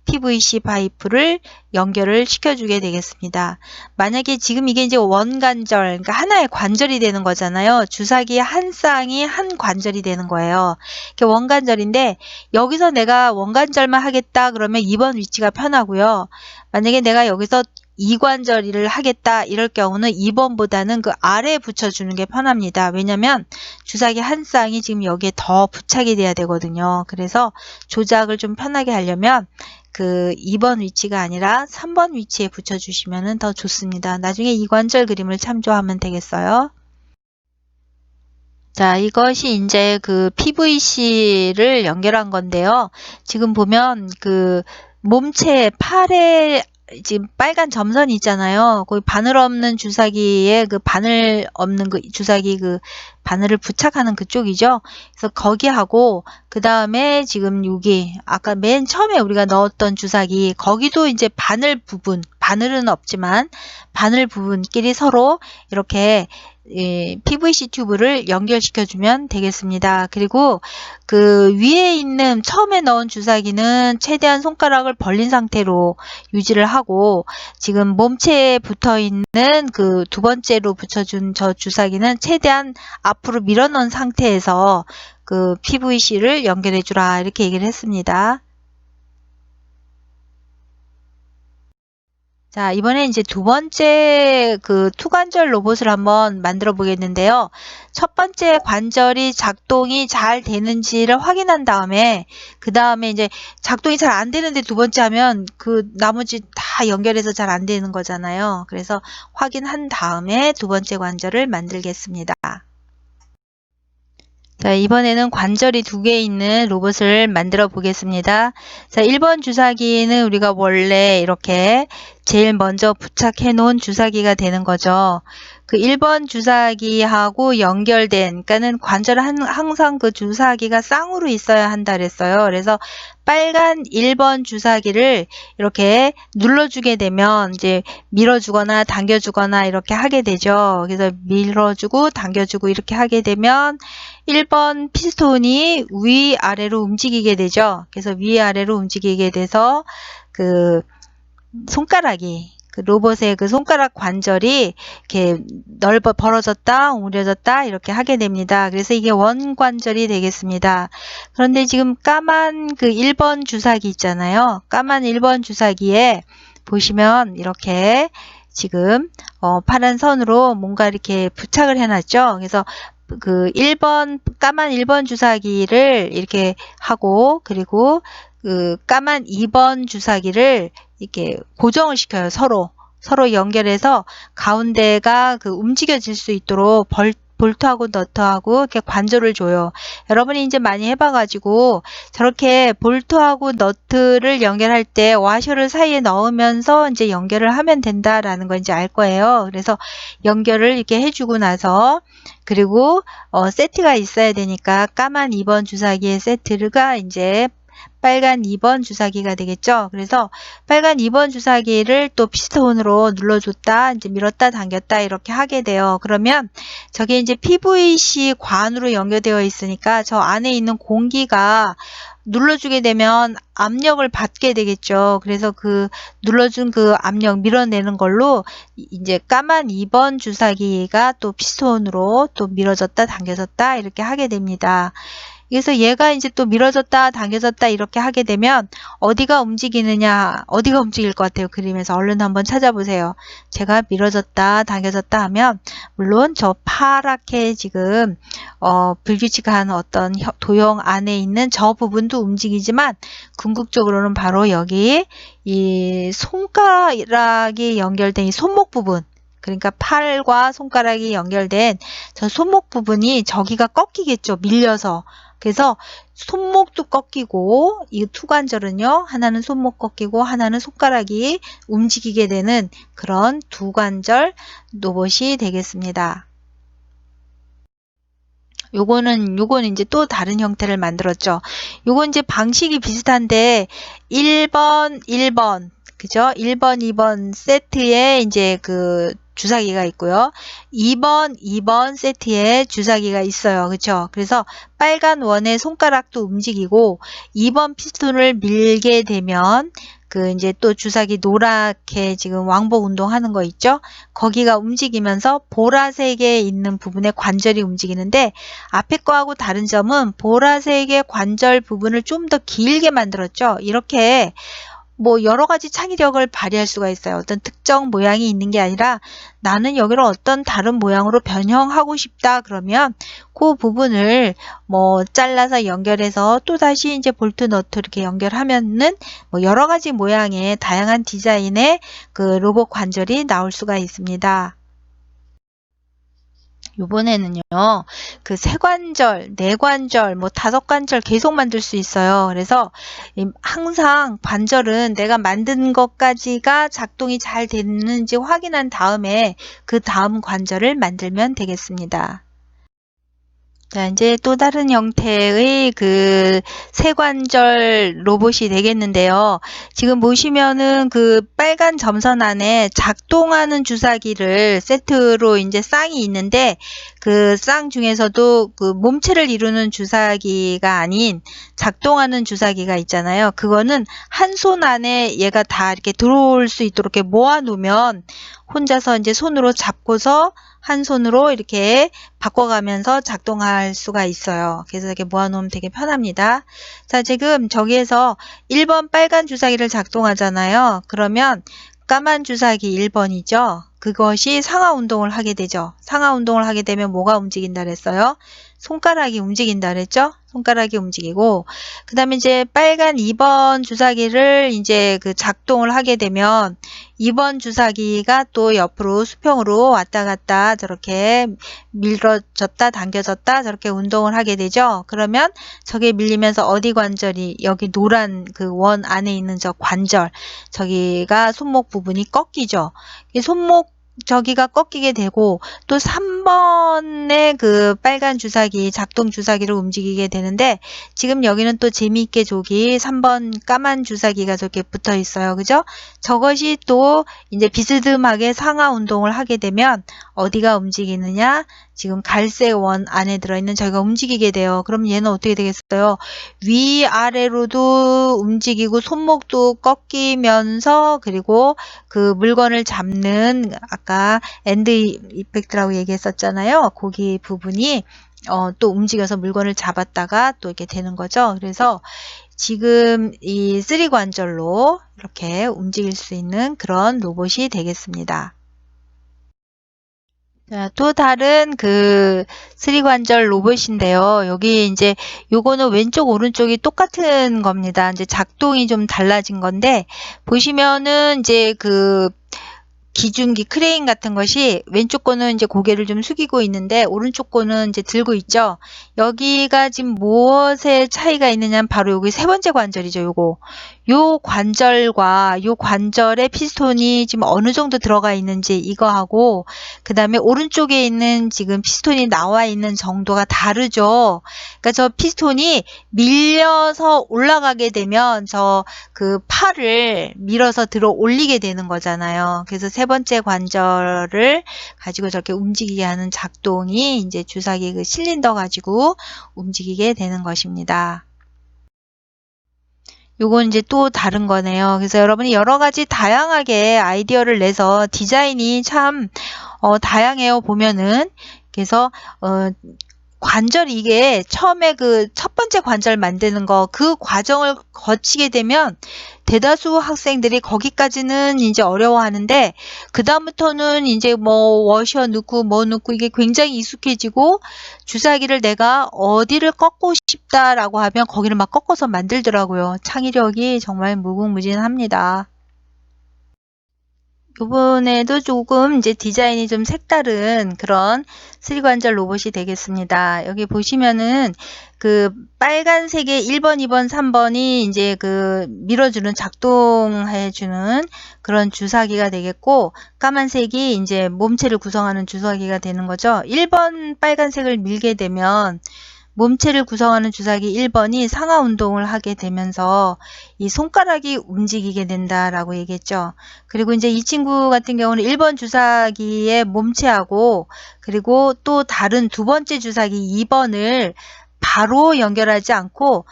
PVC 파이프를 연결을 시켜주게 되겠습니다. 만약에 지금 이게 이제 원관절, 그러니까 하나의 관절이 되는 거잖아요. 주사기 한 쌍이 한 관절이 되는 거예요. 이게 원관절인데 여기서 내가 원관절만 하겠다 그러면 2번 위치가 편하고요. 만약에 내가 여기서 이관절을 하겠다 이럴 경우는 2번보다는 그 아래에 붙여주는 게 편합니다. 왜냐면 주사기 한 쌍이 지금 여기에 더 부착이 돼야 되거든요. 그래서 조작을 좀 편하게 하려면 그 2번 위치가 아니라 3번 위치에 붙여주시면 더 좋습니다. 나중에 이관절 그림을 참조하면 되겠어요. 자, 이것이 이제 그 PVC를 연결한 건데요. 지금 보면 그 몸체 팔에 지금 빨간 점선이 있잖아요. 거기 바늘 없는 주사기에 그 바늘 없는 그 주사기 그 바늘을 부착하는 그쪽이죠. 그래서 거기하고 그 다음에 지금 여기 아까 맨 처음에 우리가 넣었던 주사기 거기도 이제 바늘 부분, 바늘은 없지만 바늘 부분끼리 서로 이렇게 PVC 튜브를 연결시켜주면 되겠습니다. 그리고 그 위에 있는 처음에 넣은 주사기는 최대한 손가락을 벌린 상태로 유지를 하고 지금 몸체에 붙어 있는 그 두 번째로 붙여준 저 주사기는 최대한 앞으로 밀어넣은 상태에서 그 PVC를 연결해 주라 이렇게 얘기를 했습니다. 자, 이번에 이제 두 번째 그 투관절 로봇을 한번 만들어 보겠는데요. 첫 번째 관절이 작동이 잘 되는지를 확인한 다음에 그 다음에 이제 작동이 잘 안 되는데 두 번째 하면 그 나머지 다 연결해서 잘 안 되는 거잖아요. 그래서 확인한 다음에 두 번째 관절을 만들겠습니다. 자, 이번에는 관절이 2개 있는 로봇을 만들어 보겠습니다. 자, 1번 주사기는 우리가 원래 이렇게 제일 먼저 부착해 놓은 주사기가 되는 거죠. 그 1번 주사기하고 연결된, 그러니까는 관절은 항상 그 주사기가 쌍으로 있어야 한다 그랬어요. 그래서 빨간 1번 주사기를 이렇게 눌러주게 되면 이제 밀어주거나 당겨주거나 이렇게 하게 되죠. 그래서 밀어주고 당겨주고 이렇게 하게 되면 1번 피스톤이 위아래로 움직이게 되죠. 그래서 위아래로 움직이게 돼서 그 손가락이 그 로봇의 그 손가락 관절이 이렇게 벌어졌다, 오므려졌다 이렇게 하게 됩니다. 그래서 이게 원관절이 되겠습니다. 그런데 지금 까만 그 1번 주사기 있잖아요. 까만 1번 주사기에 보시면 이렇게 지금 파란 선으로 뭔가 이렇게 부착을 해놨죠. 그래서 그 까만 1번 주사기를 이렇게 하고 그리고 그 까만 2번 주사기를 이렇게 고정을 시켜요. 서로 연결해서 가운데가 그 움직여질 수 있도록 볼트하고 너트하고 이렇게 관절을 줘요. 여러분이 이제 많이 해봐가지고 저렇게 볼트하고 너트를 연결할 때 와셔를 사이에 넣으면서 이제 연결을 하면 된다라는 거 이제 알 거예요. 그래서 연결을 이렇게 해주고 나서 그리고 세트가 있어야 되니까 까만 2번 주사기의 세트가 이제 빨간 2번 주사기가 되겠죠. 그래서 빨간 2번 주사기를 또 피스톤으로 눌러줬다, 이제 밀었다, 당겼다 이렇게 하게 돼요. 그러면 저게 이제 PVC 관으로 연결되어 있으니까 저 안에 있는 공기가 눌러주게 되면 압력을 받게 되겠죠. 그래서 그 눌러준 그 압력 밀어내는 걸로 이제 까만 2번 주사기가 또 피스톤으로 또 밀어졌다 당겨졌다 이렇게 하게 됩니다. 그래서 얘가 이제 또 밀어졌다 당겨졌다 이렇게 하게 되면 어디가 움직이느냐, 어디가 움직일 것 같아요. 그림에서 얼른 한번 찾아보세요. 제가 밀어졌다 당겨졌다 하면 물론 저 파랗게 지금 불규칙한 어떤 도형 안에 있는 저 부분도 움직이지만 궁극적으로는 바로 여기 이 손가락이 연결된 이 손목 부분, 그러니까 팔과 손가락이 연결된 저 손목 부분이 저기가 꺾이겠죠. 밀려서. 그래서 손목도 꺾이고 이 투관절은요. 하나는 손목 꺾이고 하나는 손가락이 움직이게 되는 그런 두 관절 로봇이 되겠습니다. 요거는 이제 또 다른 형태를 만들었죠. 요건 이제 방식이 비슷한데 1번 그죠? 1번, 2번 세트에 이제 그 주사기가 있고요. 2번 세트에 주사기가 있어요. 그쵸? 그래서 빨간 원의 손가락도 움직이고 2번 피스톤을 밀게 되면 그 이제 또 주사기 노랗게 지금 왕복 운동하는 거 있죠? 거기가 움직이면서 보라색에 있는 부분의 관절이 움직이는데 앞에 거하고 다른 점은 보라색의 관절 부분을 좀 더 길게 만들었죠? 이렇게 뭐 여러 가지 창의력을 발휘할 수가 있어요. 어떤 특정 모양이 있는 게 아니라 나는 여기를 어떤 다른 모양으로 변형하고 싶다 그러면 그 부분을 뭐 잘라서 연결해서 또 다시 이제 볼트 너트 이렇게 연결하면은 뭐 여러 가지 모양의 다양한 디자인의 그 로봇 관절이 나올 수가 있습니다. 요번에는요, 그 세 관절, 네 관절, 뭐 다섯 관절 계속 만들 수 있어요. 그래서 항상 관절은 내가 만든 것까지가 작동이 잘 됐는지 확인한 다음에 그 다음 관절을 만들면 되겠습니다. 자, 이제 또 다른 형태의 그 세관절 로봇이 되겠는데요. 지금 보시면은 그 빨간 점선 안에 작동하는 주사기를 세트로 이제 쌍이 있는데 그 쌍 중에서도 그 몸체를 이루는 주사기가 아닌 작동하는 주사기가 있잖아요. 그거는 한 손 안에 얘가 다 이렇게 들어올 수 있도록 이렇게 모아 놓으면 혼자서 이제 손으로 잡고서 한 손으로 이렇게 바꿔가면서 작동할 수가 있어요. 그래서 이렇게 모아놓으면 되게 편합니다. 자, 지금 저기에서 1번 빨간 주사기를 작동하잖아요. 그러면 까만 주사기 1번이죠. 그것이 상하 운동을 하게 되죠. 상하 운동을 하게 되면 뭐가 움직인다 그랬어요? 손가락이 움직인다 그랬죠? 손가락이 움직이고, 그 다음에 이제 빨간 2번 주사기를 이제 그 작동을 하게 되면 2번 주사기가 또 옆으로 수평으로 왔다 갔다 저렇게 밀어졌다 당겨졌다 저렇게 운동을 하게 되죠. 그러면 저게 밀리면서 어디 관절이 여기 노란 그 원 안에 있는 저 관절, 저기가 손목 부분이 꺾이죠. 이 손목 저기가 꺾이게 되고 또 3번의 그 빨간 주사기, 작동 주사기를 움직이게 되는데 지금 여기는 또 재미있게 저기 3번 까만 주사기가 저렇게 붙어 있어요. 그죠? 저것이 또 이제 비스듬하게 상하 운동을 하게 되면 어디가 움직이느냐? 지금 갈색 원 안에 들어있는 저희가 움직이게 돼요. 그럼 얘는 어떻게 되겠어요? 위아래로도 움직이고 손목도 꺾이면서 그리고 그 물건을 잡는 아까 엔드 이펙트라고 얘기했었잖아요. 거기 부분이 또 움직여서 물건을 잡았다가 또 이렇게 되는 거죠. 그래서 지금 이 3관절로 이렇게 움직일 수 있는 그런 로봇이 되겠습니다. 자, 또 다른 그 3관절 로봇인데요. 여기 이제 요거는 왼쪽 오른쪽이 똑같은 겁니다. 이제 작동이 좀 달라진 건데 보시면은 이제 그 기중기 크레인 같은 것이 왼쪽 거는 이제 고개를 좀 숙이고 있는데 오른쪽 거는 이제 들고 있죠. 여기가 지금 무엇의 차이가 있느냐면 바로 여기 세 번째 관절이죠. 요 관절과 요 관절에 피스톤이 지금 어느 정도 들어가 있는지 이거하고 그 다음에 오른쪽에 있는 지금 피스톤이 나와 있는 정도가 다르죠. 그러니까 저 피스톤이 밀려서 올라가게 되면 저 그 팔을 밀어서 들어 올리게 되는 거잖아요. 그래서 세 번째 관절을 가지고 저렇게 움직이게 하는 작동이 이제 주사기 그 실린더 가지고 움직이게 되는 것입니다. 요건 이제 또 다른 거네요. 그래서 여러분이 여러 가지 다양하게 아이디어를 내서 디자인이 참 다양해요. 보면은. 그래서 관절 이게 처음에 그 첫 번째 관절 만드는 거 그 과정을 거치게 되면 대다수 학생들이 거기까지는 이제 어려워하는데 그 다음부터는 이제 뭐 워셔 넣고 뭐 넣고 이게 굉장히 익숙해지고 주사기를 내가 어디를 꺾고 싶다라고 하면 거기를 막 꺾어서 만들더라고요. 창의력이 정말 무궁무진합니다. 이번에도 조금 이제 디자인이 좀 색다른 그런 3관절 로봇이 되겠습니다. 여기 보시면은 그 빨간색의 1번, 2번, 3번이 이제 그 밀어주는 작동해주는 그런 주사기가 되겠고 까만색이 이제 몸체를 구성하는 주사기가 되는 거죠. 1번 빨간색을 밀게 되면 몸체를 구성하는 주사기 1번이 상하 운동을 하게 되면서 이 손가락이 움직이게 된다라고 얘기했죠. 그리고 이제 이 친구 같은 경우는 1번 주사기의 몸체하고 그리고 또 다른 두 번째 주사기 2번을 바로 연결하지 않고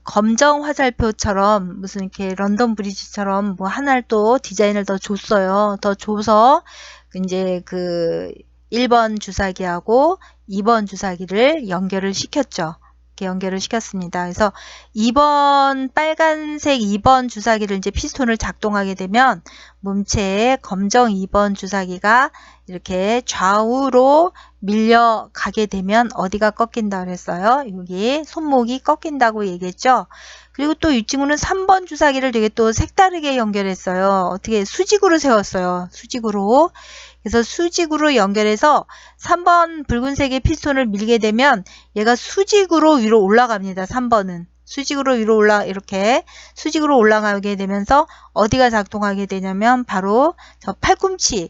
검정 화살표처럼 무슨 이렇게 런던 브리지처럼 뭐 하나를 또 디자인을 더 줬어요. 더 줘서 이제 그 1번 주사기하고 2번 주사기를 연결을 시켰죠. 이렇게 연결을 시켰습니다. 그래서 2번 빨간색 2번 주사기를 이제 피스톤을 작동하게 되면 몸체에 검정 2번 주사기가 이렇게 좌우로 밀려가게 되면 어디가 꺾인다 그랬어요? 여기 손목이 꺾인다고 얘기했죠. 그리고 또 이 친구는 3번 주사기를 되게 또 색다르게 연결했어요. 어떻게 수직으로 세웠어요. 수직으로. 그래서 수직으로 연결해서 3번 붉은색의 피스톤을 밀게 되면 얘가 수직으로 위로 올라갑니다. 3번은. 수직으로 위로 이렇게 수직으로 올라가게 되면서 어디가 작동하게 되냐면 바로 저 팔꿈치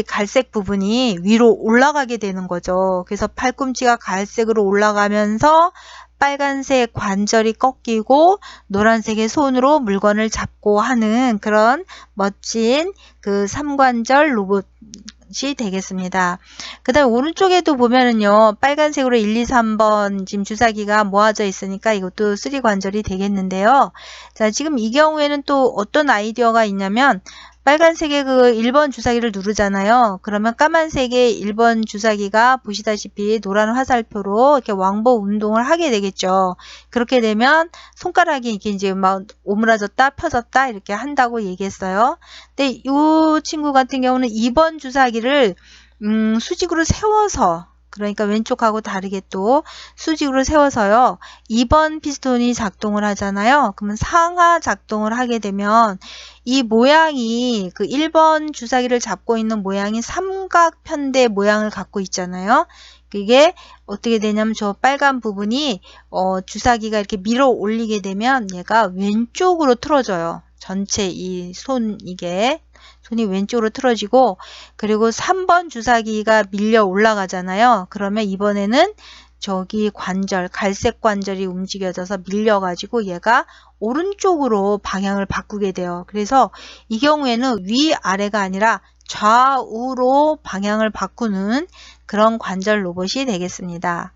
갈색 부분이 위로 올라가게 되는 거죠. 그래서 팔꿈치가 갈색으로 올라가면서 빨간색 관절이 꺾이고 노란색의 손으로 물건을 잡고 하는 그런 멋진 그 3관절 로봇이 되겠습니다. 그 다음에 오른쪽에도 보면은요, 빨간색으로 1, 2, 3번 지금 주사기가 모아져 있으니까 이것도 3관절이 되겠는데요. 자, 지금 이 경우에는 또 어떤 아이디어가 있냐면, 빨간색의 그 1번 주사기를 누르잖아요. 그러면 까만색의 1번 주사기가 보시다시피 노란 화살표로 이렇게 왕복 운동을 하게 되겠죠. 그렇게 되면 손가락이 이렇게 이제 막 오므라졌다 펴졌다 이렇게 한다고 얘기했어요. 근데 이 친구 같은 경우는 2번 주사기를 수직으로 세워서 그러니까 왼쪽하고 다르게 또 수직으로 세워서요. 2번 피스톤이 작동을 하잖아요. 그러면 상하 작동을 하게 되면 이 모양이 그 1번 주사기를 잡고 있는 모양이 삼각편대 모양을 갖고 있잖아요. 이게 어떻게 되냐면 저 빨간 부분이 주사기가 이렇게 밀어 올리게 되면 얘가 왼쪽으로 틀어져요. 전체 이 손이 왼쪽으로 틀어지고 그리고 3번 주사기가 밀려 올라가잖아요. 그러면 이번에는 저기 관절, 갈색 관절이 움직여져서 밀려가지고 얘가 오른쪽으로 방향을 바꾸게 돼요. 그래서 이 경우에는 위아래가 아니라 좌우로 방향을 바꾸는 그런 관절 로봇이 되겠습니다.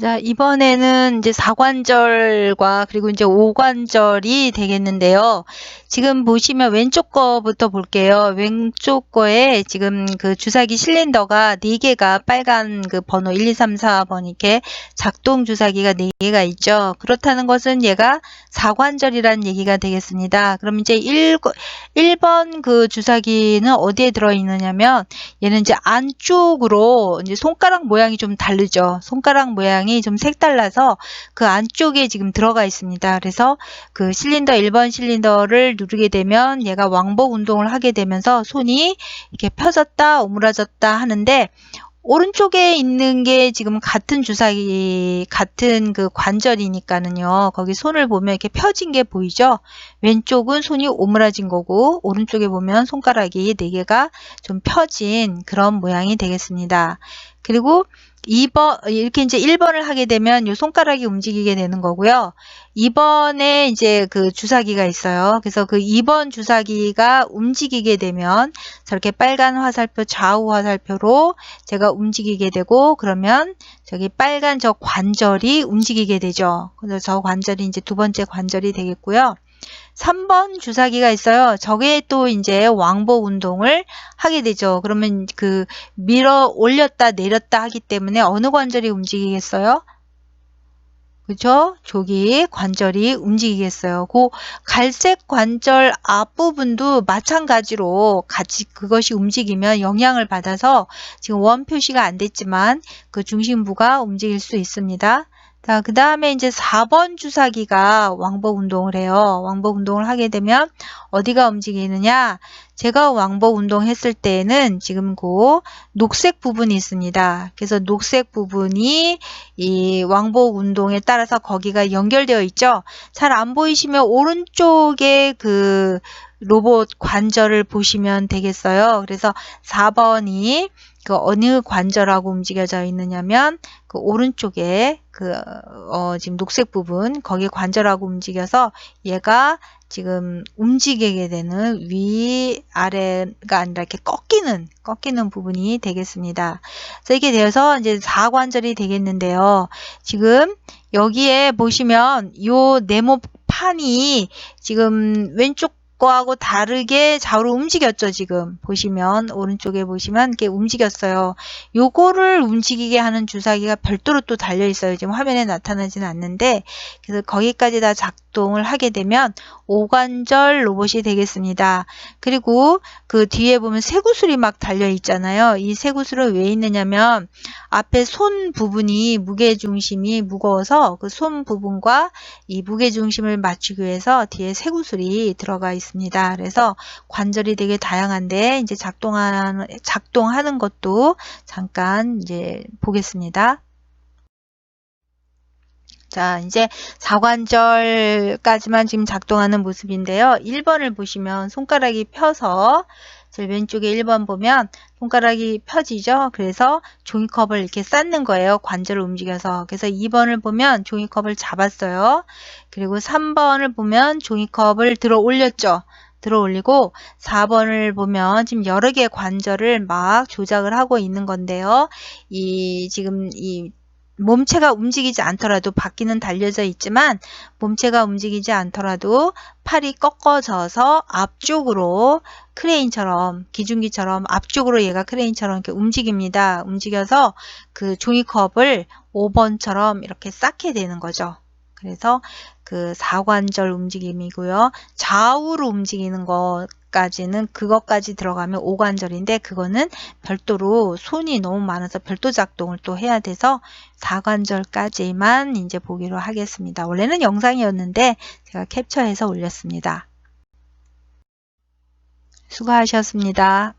자, 이번에는 이제 4관절과 그리고 이제 5관절이 되겠는데요. 지금 보시면 왼쪽 거부터 볼게요. 왼쪽 거에 지금 그 주사기 실린더가 4개가 빨간 그 번호 1, 2, 3, 4번 이렇게 작동 주사기가 4개가 있죠. 그렇다는 것은 얘가 4관절이라는 얘기가 되겠습니다. 그럼 이제 1번 그 주사기는 어디에 들어있느냐면 얘는 이제 안쪽으로 이제 손가락 모양이 좀 다르죠. 손가락 모양이 모양이 좀 색달라서 그 안쪽에 지금 들어가 있습니다. 그래서 그 실린더 1번 실린더를 누르게 되면 얘가 왕복 운동을 하게 되면서 손이 이렇게 펴졌다 오므라졌다 하는데, 오른쪽에 있는 게 지금 같은 주사기, 같은 그 관절이니까는요. 거기 손을 보면 이렇게 펴진 게 보이죠? 왼쪽은 손이 오므라진 거고, 오른쪽에 보면 손가락이 4개가 좀 펴진 그런 모양이 되겠습니다. 그리고 2번, 이렇게 이제 1번을 하게 되면 이 손가락이 움직이게 되는 거고요. 2번에 이제 그 주사기가 있어요. 그래서 그 2번 주사기가 움직이게 되면 저렇게 빨간 화살표, 좌우 화살표로 제가 움직이게 되고, 그러면 저기 빨간 저 관절이 움직이게 되죠. 그래서 저 관절이 이제 두 번째 관절이 되겠고요. 3번 주사기가 있어요. 저게 또 이제 왕복 운동을 하게 되죠. 그러면 그 밀어 올렸다 내렸다 하기 때문에 어느 관절이 움직이겠어요? 그죠? 저기 관절이 움직이겠어요. 그 갈색 관절 앞부분도 마찬가지로 같이 그것이 움직이면 영향을 받아서 지금 원 표시가 안 됐지만 그 중심부가 움직일 수 있습니다. 자, 그 다음에 이제 4번 주사기가 왕복 운동을 해요. 왕복 운동을 하게 되면 어디가 움직이느냐? 제가 왕복 운동했을 때는 지금 그 녹색 부분이 있습니다. 그래서 녹색 부분이 이 왕복 운동에 따라서 거기가 연결되어 있죠. 잘 안 보이시면 오른쪽에 그 로봇 관절을 보시면 되겠어요. 그래서 4번이 그 어느 관절하고 움직여져 있느냐면 그 오른쪽에 그 지금 녹색 부분 거기 관절하고 움직여서 얘가 지금 움직이게 되는 위아래가 아니라 이렇게 꺾이는 부분이 되겠습니다. 그래서 이렇게 되어서 이제 4관절이 되겠는데요. 지금 여기에 보시면 요 네모판이 지금 왼쪽 거하고 다르게 좌우로 움직였죠. 지금 보시면 오른쪽에 보시면 이렇게 움직였어요. 요거를 움직이게 하는 주사기가 별도로 또 달려 있어요. 지금 화면에 나타나지는 않는데, 그래서 거기까지 다 작동을 하게 되면 5관절 로봇이 되겠습니다. 그리고 그 뒤에 보면 쇠구슬이 막 달려 있잖아요. 이 쇠구슬은 왜 있느냐면 앞에 손 부분이 무게중심이 무거워서 그 손 부분과 이 무게중심을 맞추기 위해서 뒤에 쇠구슬이 들어가 있습니다. 그래서 관절이 되게 다양한데 이제 작동하는 것도 잠깐 이제 보겠습니다. 자, 이제 4관절까지만 지금 작동하는 모습인데요. 1번을 보시면 손가락이 펴서 제 왼쪽에 1번 보면 손가락이 펴지죠. 그래서 종이컵을 이렇게 쌓는 거예요. 관절을 움직여서. 그래서 2번을 보면 종이컵을 잡았어요. 그리고 3번을 보면 종이컵을 들어 올렸죠. 들어 올리고 4번을 보면 지금 여러 개의 관절을 막 조작을 하고 있는 건데요. 지금 이 몸체가 움직이지 않더라도 바퀴는 달려져 있지만 몸체가 움직이지 않더라도 팔이 꺾어져서 앞쪽으로 크레인처럼 기중기처럼 앞쪽으로 얘가 크레인처럼 이렇게 움직입니다. 움직여서 그 종이컵을 5번처럼 이렇게 쌓게 되는 거죠. 그래서 그 4관절 움직임이고요. 좌우로 움직이는 것까지는 그것까지 들어가면 5관절인데 그거는 별도로 손이 너무 많아서 별도 작동을 또 해야 돼서 4관절까지만 이제 보기로 하겠습니다. 원래는 영상이었는데 제가 캡처해서 올렸습니다. 수고하셨습니다.